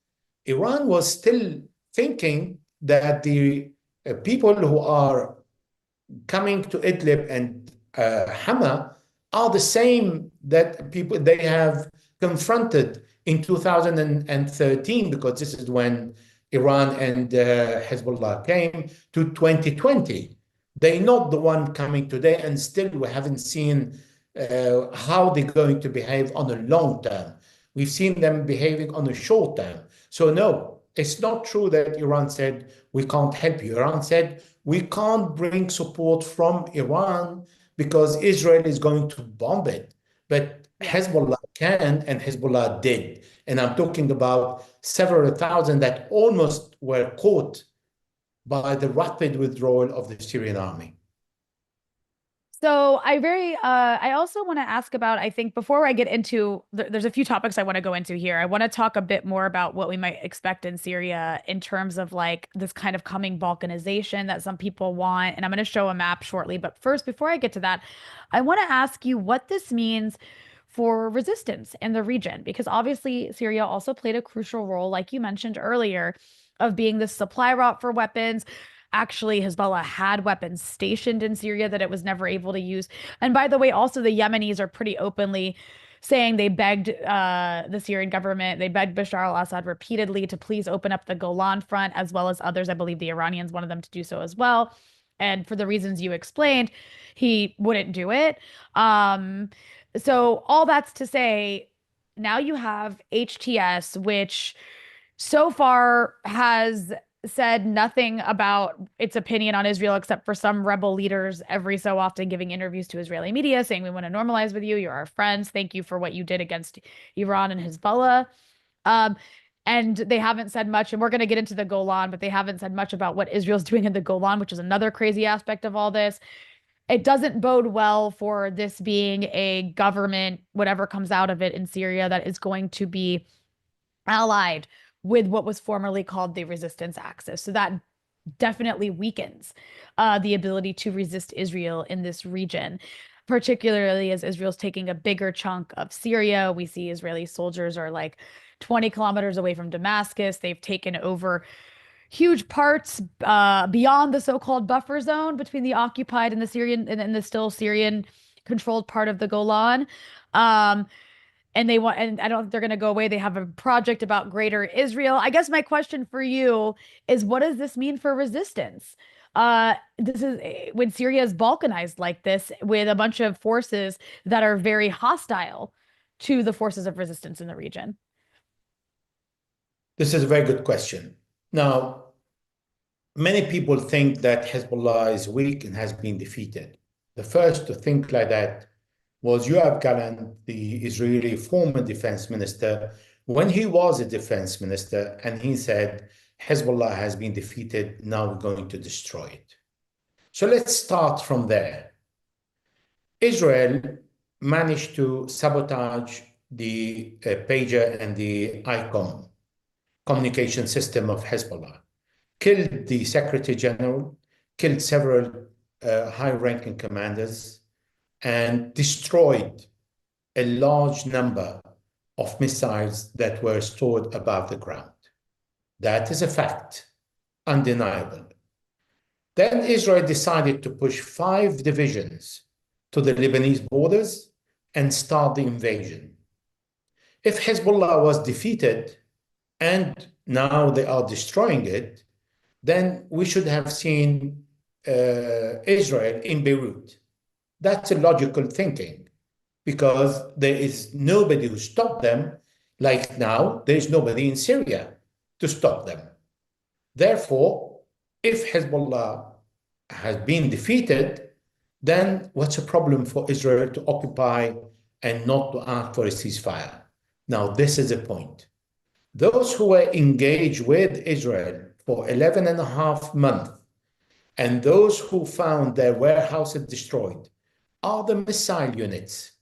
Iran was still thinking that the people who are coming to Idlib and Hama are the same that people they have confronted in 2013, because this is when Iran and Hezbollah came to 2020. They're not the one coming today, and still we haven't seen how they're going to behave on a long term. We've seen them behaving on a short term. So no, it's not true that Iran said, we can't help you. Iran said, we can't bring support from Iran because Israel is going to bomb it. But Hezbollah can, and Hezbollah did. And I'm talking about several thousand that almost were caught by the rapid withdrawal of the Syrian army. So I also want to ask about, I think before I get into, there's a few topics I want to go into here. I want to talk a bit more about what we might expect in Syria in terms of like this kind of coming Balkanization that some people want. And I'm going to show a map shortly. But first, before I get to that, I want to ask you what this means for resistance in the region, because obviously Syria also played a crucial role, like you mentioned earlier, of being the supply route for weapons. Actually, Hezbollah had weapons stationed in Syria that it was never able to use. And by the way, also the Yemenis are pretty openly saying they begged the Syrian government, they begged Bashar al-Assad repeatedly to please open up the Golan front, as well as others. I believe the Iranians wanted them to do so as well. And for the reasons you explained, he wouldn't do it. So all that's to say, now you have HTS, which so far has said nothing about its opinion on Israel, except for some rebel leaders every so often giving interviews to Israeli media saying, we want to normalize with you. You're our friends. Thank you for what you did against Iran and Hezbollah. And they haven't said much, and we're going to get into the Golan, but they haven't said much about what Israel's doing in the Golan, which is another crazy aspect of all this. It doesn't bode well for this being a government, whatever comes out of it in Syria, that is going to be allied with what was formerly called the resistance axis. So that definitely weakens the ability to resist Israel in this region, particularly as Israel's taking a bigger chunk of Syria. We see Israeli soldiers are like 20 kilometers away from Damascus. They've taken over huge parts beyond the so-called buffer zone between the occupied and the Syrian and the still Syrian controlled part of the Golan. Um, and they want, and I don't think they're going to go away. They have a project about greater Israel. I guess my question for you is, what does this mean for resistance? This is when Syria is balkanized like this with a bunch of forces that are very hostile to the forces of resistance in the region. This is a very good question. Now, many people think that Hezbollah is weak and has been defeated. The first to think like that was Yoav Gallant, the Israeli former defense minister, when he was a defense minister, and he said, Hezbollah has been defeated, now we're going to destroy it. So let's start from there. Israel managed to sabotage the pager and the ICOM communication system of Hezbollah, killed the Secretary General, killed several high-ranking commanders, and destroyed a large number of missiles that were stored above the ground. That is a fact, undeniable. Then Israel decided to push 5 divisions to the Lebanese borders and start the invasion. If Hezbollah was defeated and now they are destroying it, then we should have seen Israel in Beirut. That's a logical thinking because there is nobody who stopped them. Like now, there is nobody in Syria to stop them. Therefore, if Hezbollah has been defeated, then what's a problem for Israel to occupy and not to ask for a ceasefire? Now, this is the point. Those who were engaged with Israel for 11 and a half months and those who found their warehouses destroyed are the missile units.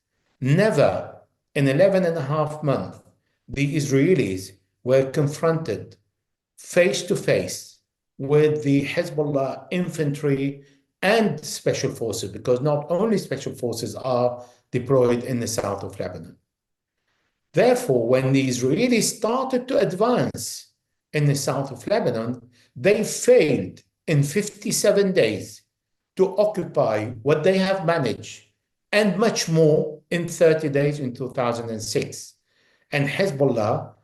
Never in 11 and a half months, the Israelis were confronted face to face with the Hezbollah infantry and special forces, because not only special forces are deployed in the south of Lebanon. Therefore, when the Israelis started to advance in the south of Lebanon, they failed in 57 days to occupy what they have managed, and much more in 30 days in 2006. And Hezbollah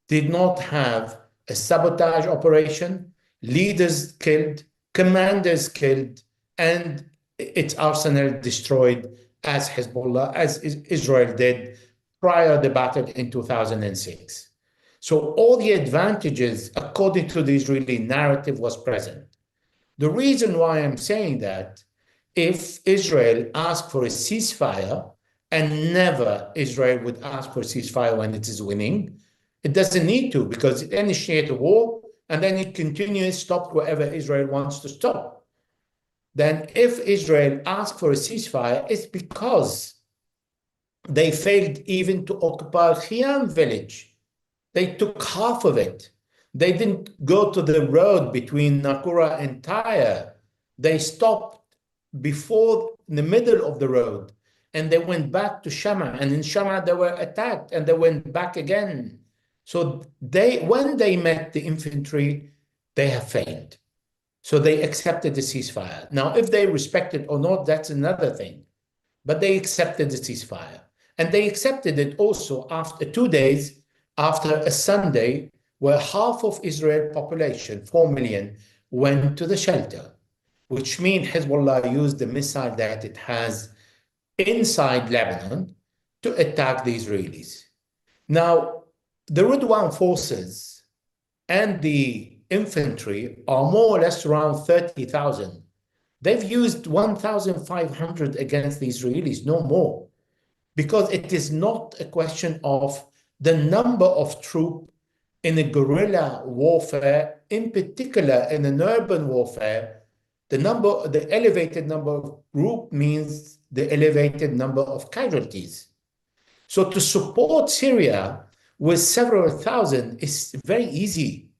did not have a sabotage operation, leaders killed, commanders killed, and its arsenal destroyed as Hezbollah, as Israel did prior to the battle in 2006. So all the advantages, according to the Israeli narrative, was present. The reason why I'm saying that, if Israel asked for a ceasefire, and never Israel would ask for a ceasefire when it is winning, it doesn't need to, because it initiates a war and then it continues, stop wherever Israel wants to stop. Then if Israel asked for a ceasefire, it's because they failed even to occupy Khiam village. They took half of it. They didn't go to the road between Nakura and Tyre. They stopped before the middle of the road, and they went back to Shama, and in Shama they were attacked, and they went back again. So when they met the infantry, they have failed. So they accepted the ceasefire. Now, if they respect it or not, that's another thing. But they accepted the ceasefire. And they accepted it also after 2 days, after a Sunday, where half of Israel's population, 4 million, went to the shelter, which means Hezbollah used the missile that it has inside Lebanon to attack the Israelis. Now, the Ridwan forces and the infantry are more or less around 30,000. They've used 1,500 against the Israelis, no more, because it is not a question of the number of troops in a guerrilla warfare, in particular in an urban warfare. The elevated number of group means the elevated number of casualties. So to support Syria with several thousand is very easy.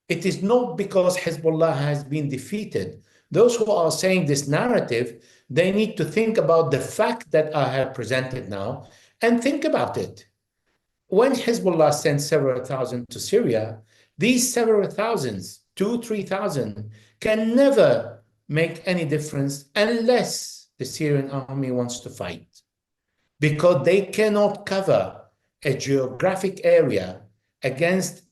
It is not because Hezbollah has been defeated. Those who are saying this narrative, they need to think about the fact that I have presented now and think about it. When Hezbollah sent several thousand to Syria, these several thousands 2, 3,000 can never make any difference unless the Syrian army wants to fight, because they cannot cover a geographic area against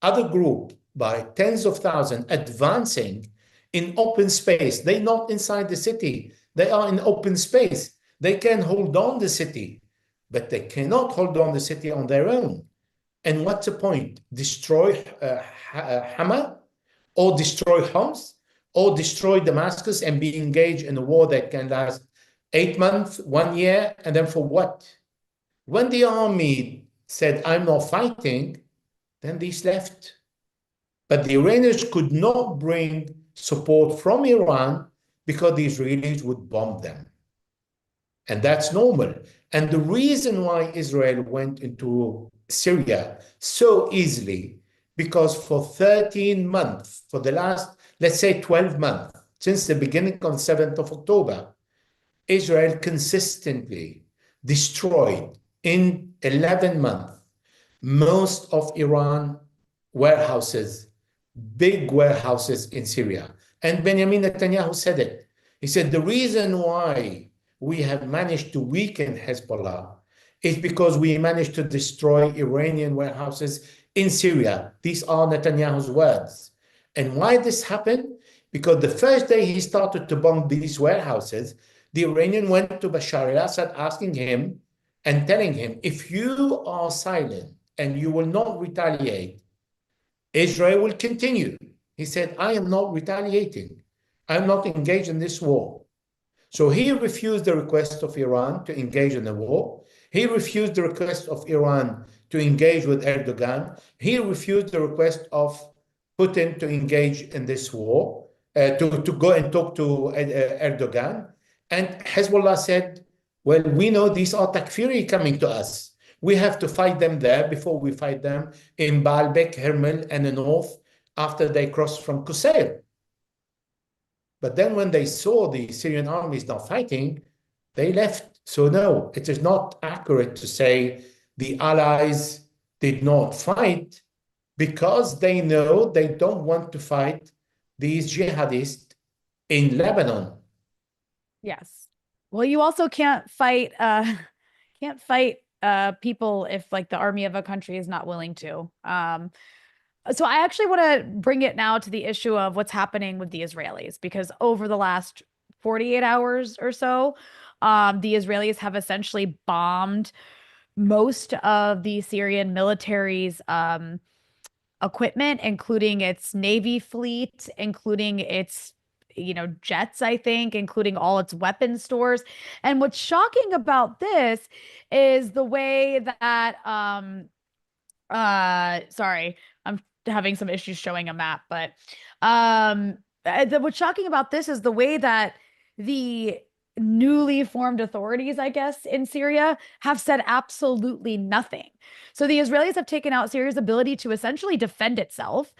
other group by tens of thousands advancing in open space. They're not inside the city. They are in open space. They can hold on the city, but they cannot hold on the city on their own. And what's the point? Destroy Hama, or destroy Homs, or destroy Damascus and be engaged in a war that can last 8 months, 1 year, and then for what? When the army said, I'm not fighting, then these left. But the Iranians could not bring support from Iran because the Israelis would bomb them. And that's normal. And the reason why Israel went into Syria so easily, because for 13 months, for the last, let's say 12 months, since the beginning of 7th of October, Israel consistently destroyed in 11 months most of Iran warehouses, big warehouses in Syria. And Benjamin Netanyahu said it. He said, the reason why we have managed to weaken Hezbollah is because we managed to destroy Iranian warehouses in Syria. These are Netanyahu's words. And why this happened? Because the first day he started to bomb these warehouses, the Iranian went to Bashar al-Assad asking him and telling him, if you are silent and you will not retaliate, Israel will continue. He said, I am not retaliating. I'm not engaged in this war. So he refused the request of Iran to engage in the war. He refused the request of Iran to engage with Erdogan. He refused the request of Putin to engage in this war, to go and talk to Erdogan. And Hezbollah said, well, we know these are Takfiri coming to us. We have to fight them there before we fight them in Baalbek, Hermel, and the north after they cross from Qusayr. But then when they saw the Syrian armies not fighting, they left. So no, it is not accurate to say the allies did not fight, because they know they don't want to fight these jihadists in Lebanon. Yes. Well, you also can't fight people if like the army of a country is not willing to. So I actually want to bring it now to the issue of what's happening with the Israelis, because over the last 48 hours or so, the Israelis have essentially bombed most of the Syrian military's equipment, including its Navy fleet, including its jets, I think, including all its weapon stores. And what's shocking about this is the way that sorry, I'm having some issues showing a map, but what's shocking about this is the way that the newly formed authorities, I guess, in Syria have said absolutely nothing. So the Israelis have taken out Syria's ability to essentially defend itself.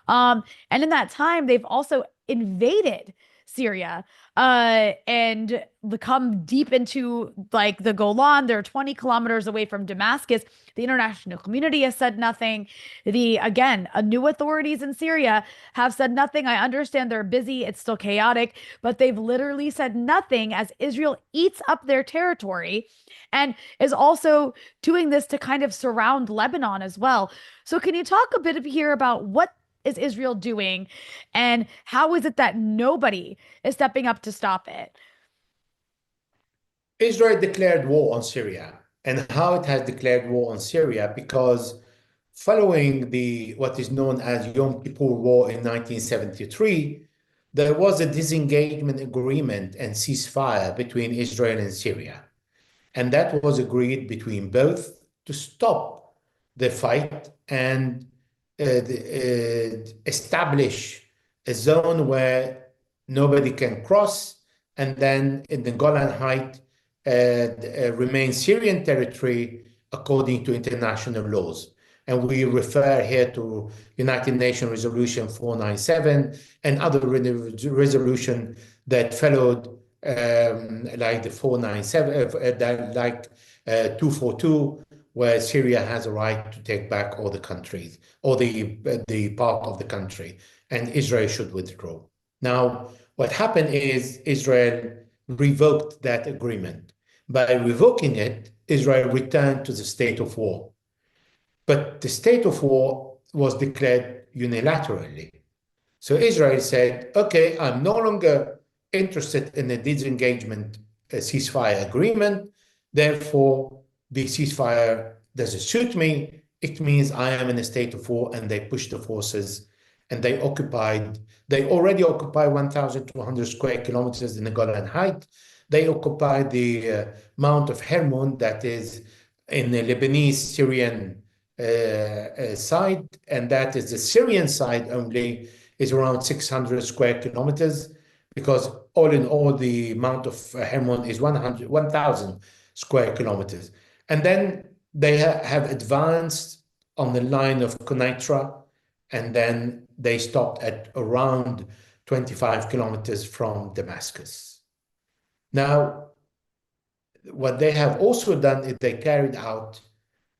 And in that time, they've also invaded Syria and come deep into like the Golan. They're 20 kilometers away from Damascus. The international community has said nothing. Again, new authorities in Syria have said nothing. I understand they're busy. It's still chaotic, but they've literally said nothing as Israel eats up their territory and is also doing this to kind of surround Lebanon as well. So can you talk a bit here about what is Israel doing and how is it that nobody is stepping up to stop it? Israel declared war on Syria. And how it has declared war on Syria, because following what is known as Yom Kippur War in 1973, there was a disengagement agreement and ceasefire between Israel and Syria. And that was agreed between both to stop the fight and establish a zone where nobody can cross, and then in the Golan Heights remain Syrian territory according to international laws. And we refer here to United Nations Resolution 497 and other resolution that followed, like the 497, like 242, where Syria has a right to take back all the countries or the part of the country. and Israel should withdraw. Now, what happened is Israel revoked that agreement. By revoking it, Israel returned to the state of war. But the state of war was declared unilaterally. So Israel said, okay, I'm no longer interested in a disengagement ceasefire agreement. Therefore, the ceasefire doesn't suit me. It means I am in a state of war, and they pushed the forces and they already occupy 1,200 square kilometers in the Golan Heights. They occupy the Mount of Hermon that is in the Lebanese-Syrian side, and that is the Syrian side only is around 600 square kilometers, because all in all, the Mount of Hermon is 1,000 square kilometers. And then they have advanced on the line of Konaitra, and then they stopped at around 25 kilometers from Damascus. Now, what they have also done is they carried out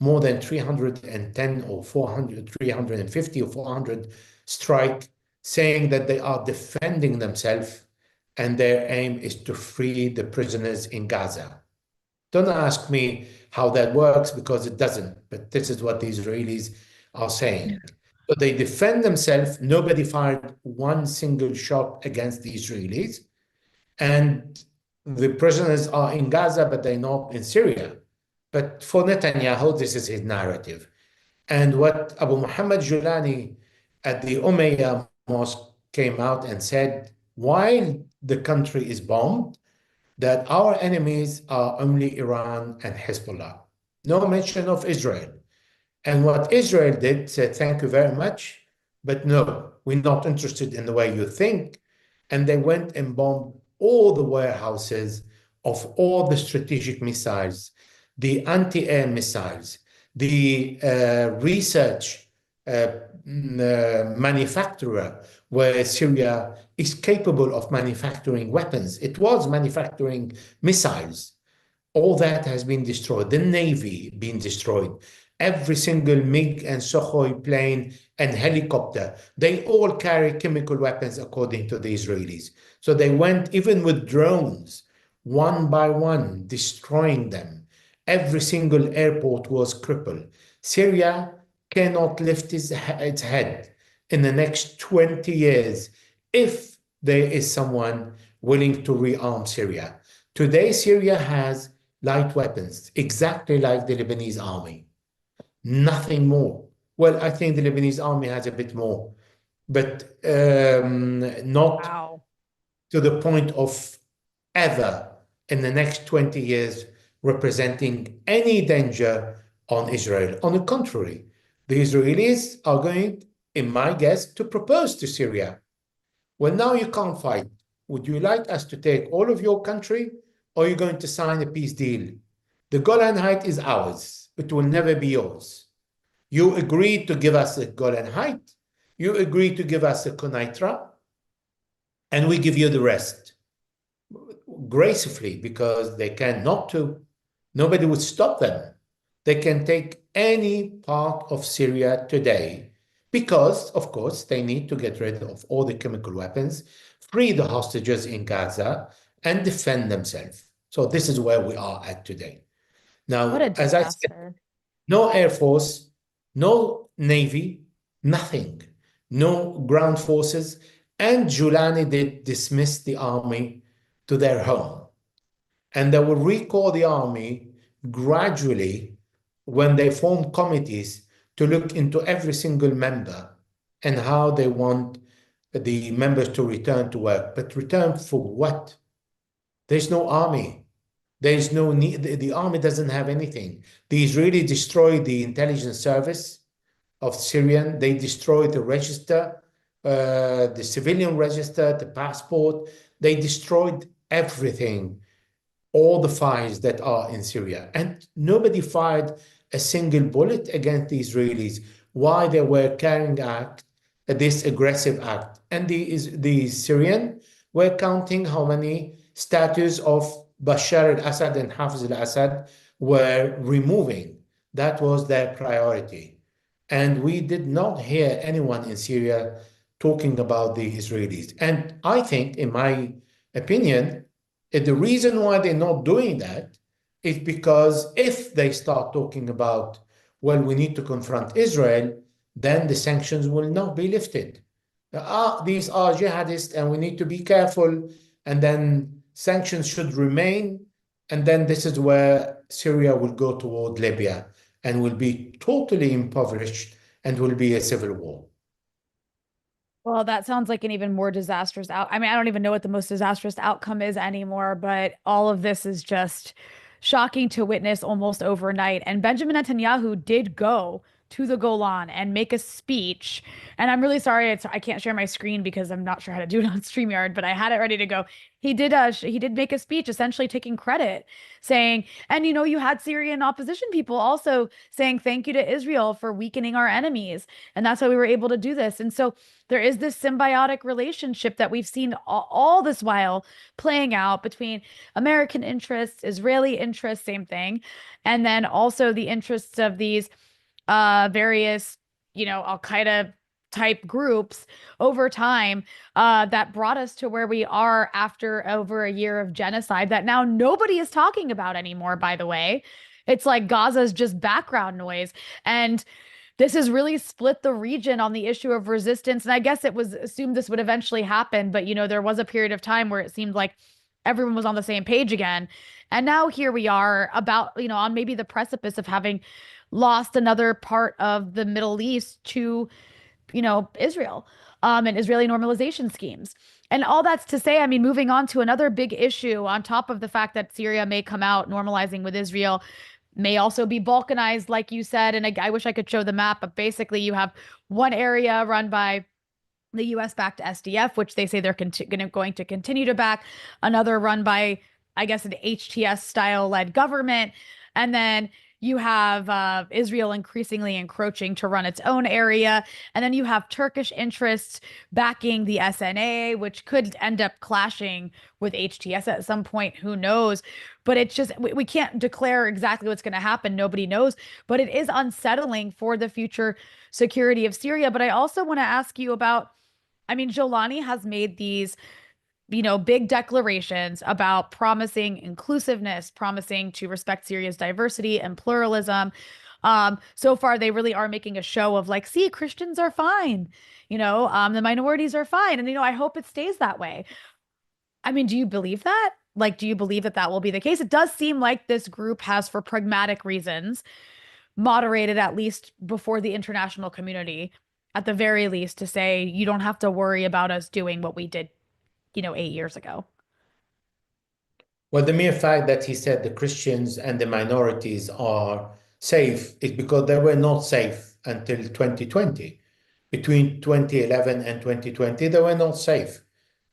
more than 310 or 400, 350 or 400 strike, saying that they are defending themselves and their aim is to free the prisoners in Gaza. Don't ask me how that works, because it doesn't, but this is what the Israelis are saying. So they defend themselves. Nobody fired one single shot against the Israelis. And the prisoners are in Gaza, but they're not in Syria. But for Netanyahu, this is his narrative. And what Abu Muhammad Julani at the Umayyah Mosque came out and said, while the country is bombed, that our enemies are only Iran and Hezbollah. No mention of Israel. And what Israel did, said, thank you very much, but no, we're not interested in the way you think. And they went and bombed all the warehouses of all the strategic missiles, the anti-air missiles, the research manufacturer, where Syria is capable of manufacturing weapons. It was manufacturing missiles. All that has been destroyed. The Navy been destroyed. Every single MiG and Sukhoi plane and helicopter, they all carry chemical weapons according to the Israelis. So they went even with drones, one by one, destroying them. Every single airport was crippled. Syria cannot lift its head in the next 20 years if there is someone willing to rearm Syria. Today, Syria has light weapons, exactly like the Lebanese army. Nothing more. Well, I think the Lebanese army has a bit more, but not to the point of ever in the next 20 years representing any danger on Israel. On the contrary, the Israelis are going, in my guess, to propose to Syria. Well, now you can't fight. Would you like us to take all of your country, or are you going to sign a peace deal? The Golan Heights is ours. It will never be yours. You agreed to give us the Golan Heights. You agreed to give us the Konaitra, and we give you the rest gracefully, because they can not to. Nobody would stop them. They can take any part of Syria today, because, of course, they need to get rid of all the chemical weapons, free the hostages in Gaza, and defend themselves. So this is where we are at today. Now, as I said, no Air Force, no Navy, nothing, no ground forces, and Julani did dismiss the army to their home. And they will recall the army gradually when they form committees to look into every single member and how they want the members to return to work. But return for what? There's no army. There's no need. The army doesn't have anything. The Israelis destroyed the intelligence service of Syrian. They destroyed the register, the civilian register, the passport. They destroyed everything, all the files that are in Syria. And nobody fired a single bullet against the Israelis while they were carrying out this aggressive act. And the Syrian were counting how many statues of Bashar al-Assad and Hafiz al-Assad were removing. That was their priority. And we did not hear anyone in Syria talking about the Israelis. And I think, in my opinion, the reason why they're not doing that is because if they start talking about, well, we need to confront Israel, then the sanctions will not be lifted. These are jihadists and we need to be careful, and then sanctions should remain. And then this is where Syria will go toward Libya and will be totally impoverished and will be a civil war. Well, that sounds like an even more disastrous I mean, I don't even know what the most disastrous outcome is anymore, but all of this is just shocking to witness almost overnight. And Benjamin Netanyahu did go to the Golan and make a speech. And I'm really sorry I can't share my screen because I'm not sure how to do it on StreamYard, but I had it ready to go. He did make a speech essentially taking credit, saying, and you had Syrian opposition people also saying thank you to Israel for weakening our enemies. And that's how we were able to do this. And so there is this symbiotic relationship that we've seen all this while playing out between American interests, Israeli interests, same thing, and then also the interests of these various, Al-Qaeda type groups over time that brought us to where we are after over a year of genocide that now nobody is talking about anymore, by the way. It's like Gaza's just background noise. And this has really split the region on the issue of resistance. And I guess it was assumed this would eventually happen, but there was a period of time where it seemed like everyone was on the same page again. And now here we are about, on maybe the precipice of having lost another part of the Middle East to, Israel, and Israeli normalization schemes. And all that's to say, I mean, moving on to another big issue on top of the fact that Syria may come out normalizing with Israel, may also be balkanized, like you said. And I wish I could show the map, but basically you have one area run by the US-backed SDF, which they say they're going to continue to back, another run by, I guess, an HTS-style led government. And then you have Israel increasingly encroaching to run its own area. And then you have Turkish interests backing the SNA, which could end up clashing with HTS at some point. Who knows? But it's just, we can't declare exactly what's going to happen. Nobody knows. But it is unsettling for the future security of Syria. But I also want to ask you about, I mean, Jolani has made these big declarations about promising inclusiveness, promising to respect Syria's diversity and pluralism. So far, they really are making a show of like, see, Christians are fine, the minorities are fine. And, I hope it stays that way. I mean, do you believe that? Like, do you believe that that will be the case? It does seem like this group has, for pragmatic reasons, moderated at least before the international community, at the very least, to say, you don't have to worry about us doing what we did 8 years ago. Well, the mere fact that he said the Christians and the minorities are safe is because they were not safe until 2020. Between 2011 and 2020, they were not safe.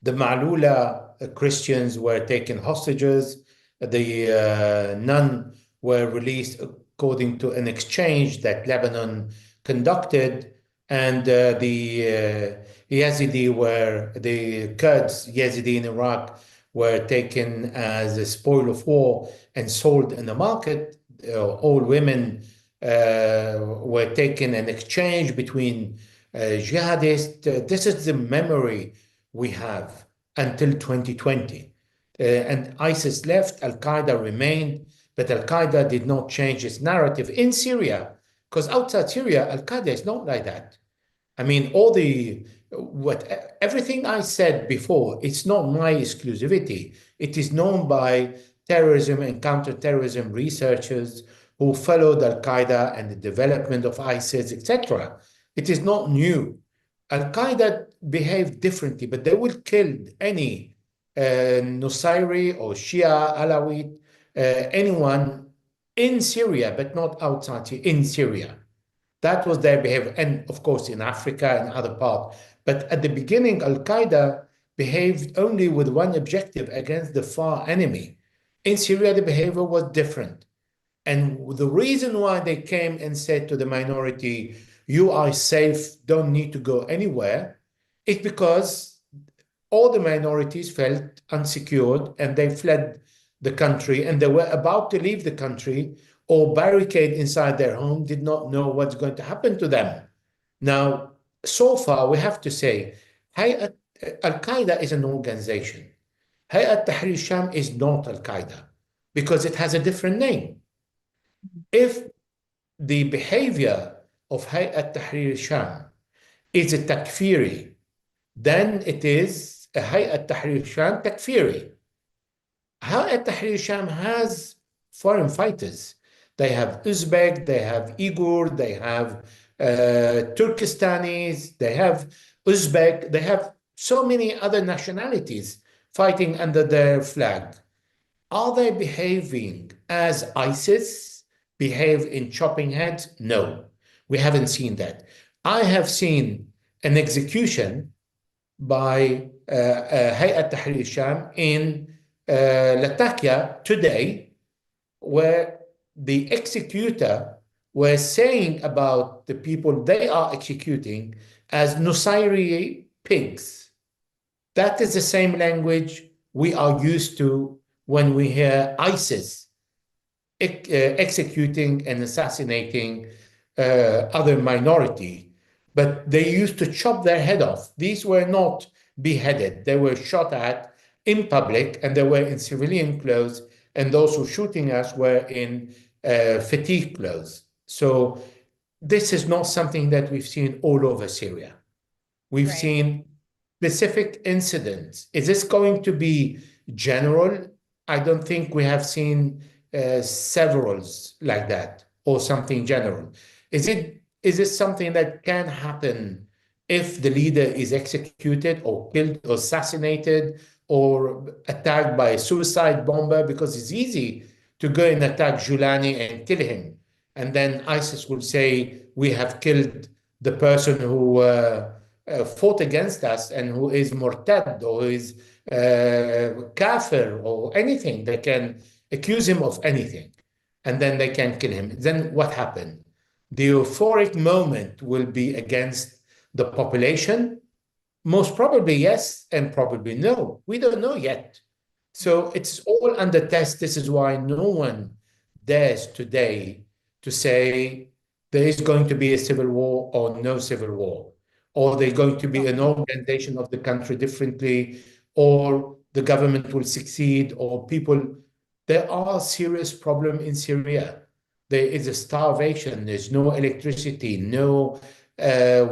The Ma'lula Christians were taken hostages. The none were released according to an exchange that Lebanon conducted. And the Kurds, Yazidi in Iraq, were taken as a spoil of war and sold in the market. All women were taken in exchange between jihadists. This is the memory we have until 2020. And ISIS left, Al-Qaeda remained, but Al-Qaeda did not change its narrative in Syria, because outside Syria, Al-Qaeda is not like that. I mean, everything I said before, it's not my exclusivity. It is known by terrorism and counterterrorism researchers who followed Al-Qaeda and the development of ISIS, etc. It is not new. Al-Qaeda behaved differently, but they will kill any Nusayri or Shia, Alawite, anyone in Syria, but not outside in Syria. That was their behavior. And of course, in Africa and other parts. But at the beginning, Al-Qaeda behaved only with one objective against the far enemy. In Syria, the behavior was different. And the reason why they came and said to the minority, you are safe, don't need to go anywhere, is because all the minorities felt unsecured and they fled the country and they were about to leave the country or barricade inside their home, did not know what's going to happen to them. Now, so far, we have to say, Hayat, Al-Qaeda is an organization. Hayat Tahrir Sham is not Al-Qaeda because it has a different name. If the behavior of Hayat Tahrir Sham is a takfiri, then it is a Hayat Tahrir Sham takfiri. Hayat Tahrir Sham has foreign fighters. They have Uzbek, they have Uyghur, they have Turkistanis, they have Uzbek, they have so many other nationalities fighting under their flag. Are they behaving as ISIS behave in chopping heads? No, we haven't seen that. I have seen an execution by Hayat Tahrir Sham in Latakia today, where the executor was saying about the people they are executing as Nusairi pigs. That is the same language we are used to when we hear ISIS executing and assassinating other minority. But they used to chop their head off. These were not beheaded. They were shot at in public, and they were in civilian clothes, and those who shooting us were in fatigue clothes. So this is not something that we've seen all over Syria. We've Right. seen specific incidents. Is this going to be general? I don't think we have seen severals like that or something general. Is it something that can happen if the leader is executed or killed or assassinated or attacked by a suicide bomber? Because it's easy to go and attack Julani and kill him. And then ISIS will say, we have killed the person who fought against us and who is murtad or who is kafir or anything. They can accuse him of anything, and then they can kill him. Then what happened? The euphoric moment will be against the population. Most probably yes, and probably no. We don't know yet. So it's all under test. This is why no one dares today to say there is going to be a civil war or no civil war, or there's going to be an organization of the country differently, or the government will succeed, or people. There are serious problems in Syria. There is a starvation. There's no electricity, no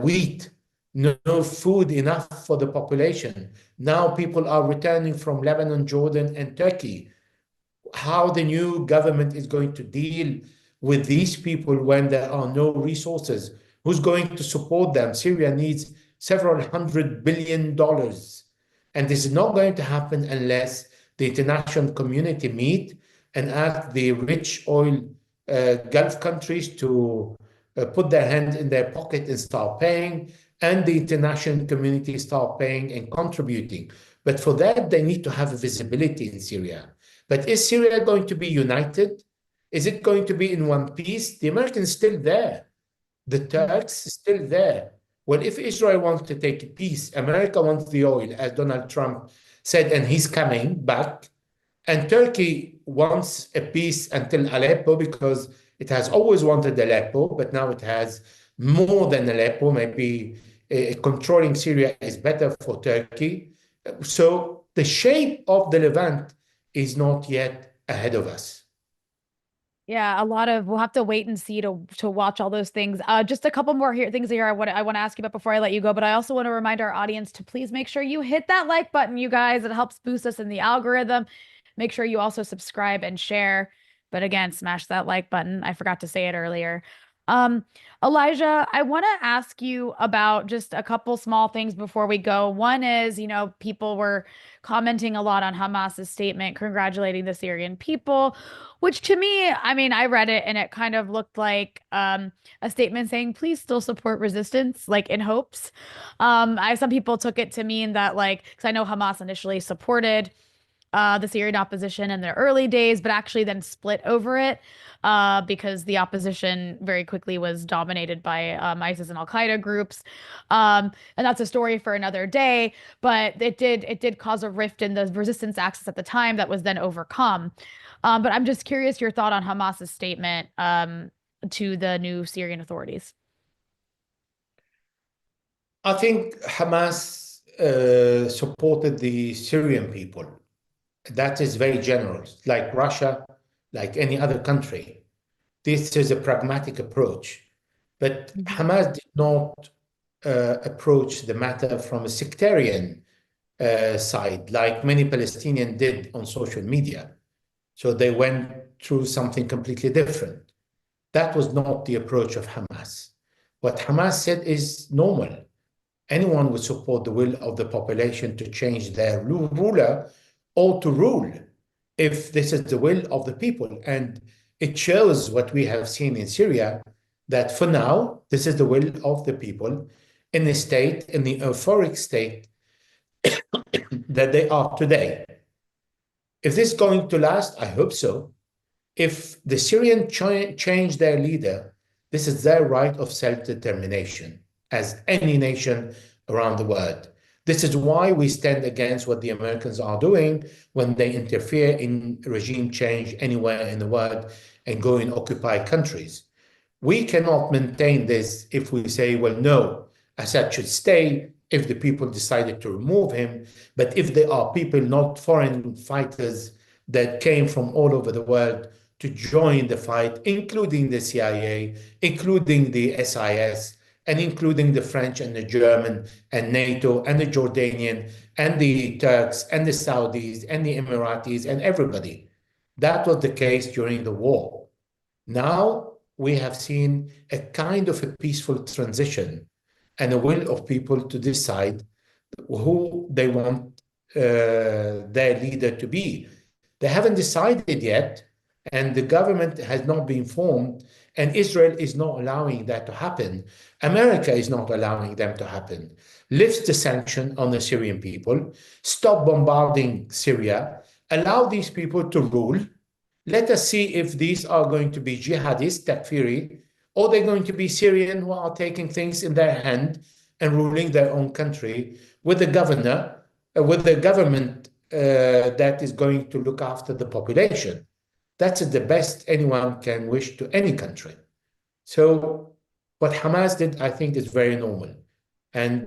wheat, no food enough for the population. Now people are returning from Lebanon, Jordan, and Turkey. How the new government is going to deal with these people when there are no resources? Who's going to support them? Syria needs several $100 billion. And this is not going to happen unless the international community meet and ask the rich oil Gulf countries to put their hand in their pocket and start paying, and the international community start paying and contributing. But for that, they need to have a visibility in Syria. But is Syria going to be united? Is it going to be in one piece? The Americans still there. The Turks still there. Well, if Israel wants to take peace, America wants the oil, as Donald Trump said, and he's coming back. And Turkey wants a peace until Aleppo because it has always wanted Aleppo, but now it has more than Aleppo. Maybe controlling Syria is better for Turkey. So the shape of the Levant is not yet ahead of us. Yeah, we'll have to wait and see to watch all those things. Just a couple more things here I want to ask you about before I let you go, but I also want to remind our audience to please make sure you hit that like button, you guys. It helps boost us in the algorithm. Make sure you also subscribe and share. But again, smash that like button. I forgot to say it earlier. Um, Elijah, I want to ask you about just a couple small things before we go. One is, people were commenting a lot on Hamas's statement congratulating the Syrian people, which to me, I mean, I read it and it kind of looked like a statement saying, please still support resistance, like in hopes. Some people took it to mean that, like, because I know Hamas initially supported the Syrian opposition in the early days, but actually then split over it because the opposition very quickly was dominated by ISIS and Al-Qaeda groups. And that's a story for another day, but it did cause a rift in the resistance axis at the time that was then overcome. But I'm just curious your thought on Hamas's statement to the new Syrian authorities. I think Hamas supported the Syrian people. That is very general, like Russia, like any other country. This is a pragmatic approach. But Mhm. Hamas did not approach the matter from a sectarian side, like many Palestinians did on social media. So they went through something completely different. That was not the approach of Hamas. What Hamas said is normal. Anyone would support the will of the population to change their ruler or to rule if this is the will of the people. And it shows what we have seen in Syria, that for now, this is the will of the people in the state, in the euphoric state that they are today. If this is going to last, I hope so. If the Syrians change their leader, this is their right of self-determination, as any nation around the world. This is why we stand against what the Americans are doing when they interfere in regime change anywhere in the world and go and occupy countries. We cannot maintain this if we say, well, no, Assad should stay if the people decided to remove him. But if there are people, not foreign fighters, that came from all over the world to join the fight, including the CIA, including the SIS, and including the French and the German and NATO and the Jordanian and the Turks and the Saudis and the Emiratis and everybody. That was the case during the war. Now we have seen a kind of a peaceful transition and a will of people to decide who they want their leader to be. They haven't decided yet, and the government has not been formed, and Israel is not allowing that to happen. America is not allowing them to happen. Lifts the sanction on the Syrian people, stop bombarding Syria, allow these people to rule. Let us see if these are going to be jihadists, takfiri, or they're going to be Syrian who are taking things in their hand and ruling their own country with a governor, with a government that is going to look after the population. That's the best anyone can wish to any country. So what Hamas did, I think, is very normal. And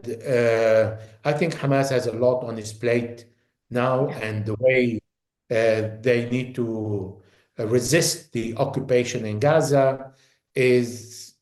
I think Hamas has a lot on its plate now, Yeah. and the way they need to resist the occupation in Gaza is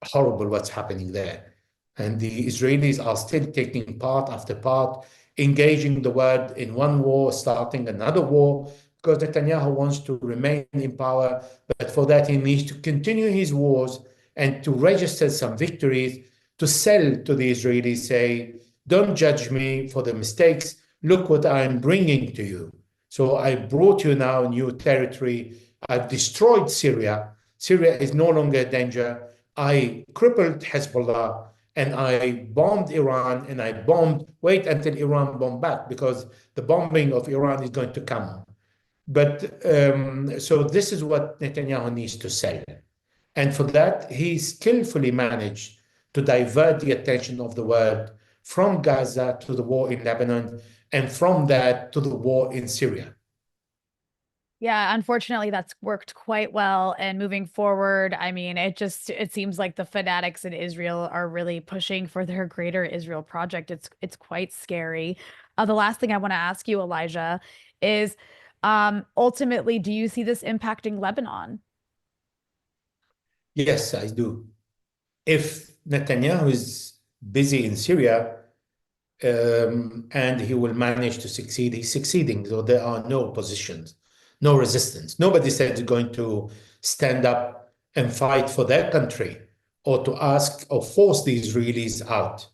horrible what's happening there. And the Israelis are still taking part after part, engaging the world in one war, starting another war, because Netanyahu wants to remain in power. But for that, he needs to continue his wars and to register some victories to sell to the Israelis, say, don't judge me for the mistakes. Look what I'm bringing to you. So I brought you now new territory. I've destroyed Syria. Syria is no longer a danger. I crippled Hezbollah and I bombed Iran and I bombed, wait until Iran bomb back because the bombing of Iran is going to come. But so this is what Netanyahu needs to sell. And for that, he skillfully managed to divert the attention of the world from Gaza to the war in Lebanon and from that to the war in Syria. Yeah, unfortunately, that's worked quite well. And moving forward, I mean, it seems like the fanatics in Israel are really pushing for their greater Israel project. It's quite scary. The last thing I want to ask you, Elijah, is ultimately, do you see this impacting Lebanon? Yes, I do. If Netanyahu is busy in Syria, and he will manage to succeed. He's succeeding, so there are no oppositions, no resistance. Nobody said he's going to stand up and fight for their country or to ask or force the Israelis out.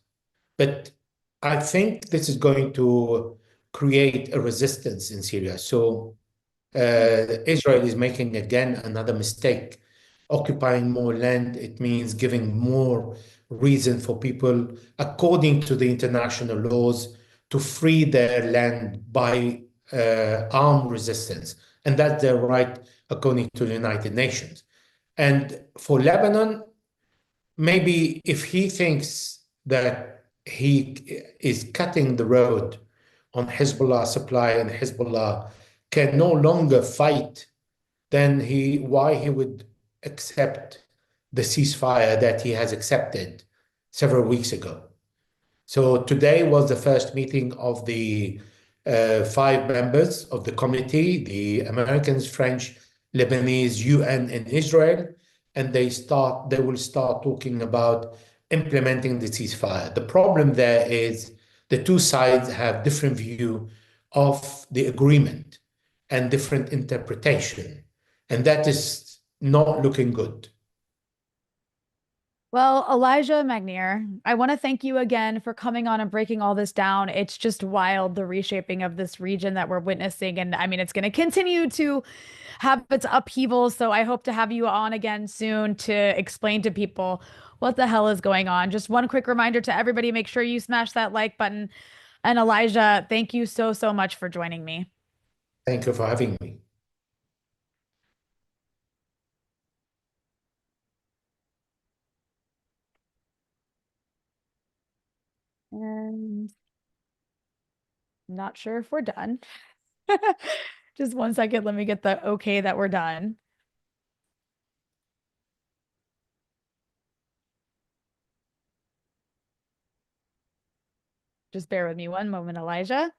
But I think this is going to create a resistance in Syria. So Israel is making again another mistake. Occupying more land, it means giving more reason for people, according to the international laws, to free their land by armed resistance. And that's their right according to the United Nations. And for Lebanon, maybe if he thinks that he is cutting the road on Hezbollah supply and Hezbollah can no longer fight, then why he would accept the ceasefire that he has accepted several weeks ago. So today was the first meeting of the five members of the committee, the Americans, French, Lebanese, UN, and Israel, and they will start talking about implementing the ceasefire. The problem there is the two sides have different view of the agreement and different interpretation, and that is not looking good. Well, Elijah Magnier, I want to thank you again for coming on and breaking all this down. It's just wild, the reshaping of this region that we're witnessing. And I mean, it's going to continue to have its upheaval. So I hope to have you on again soon to explain to people what the hell is going on. Just one quick reminder to everybody, make sure you smash that like button. And Elijah, thank you so, so much for joining me. Thank you for having me. And I'm not sure if we're done. Just one second. Let me get the okay that we're done. Just bear with me one moment, Elijah.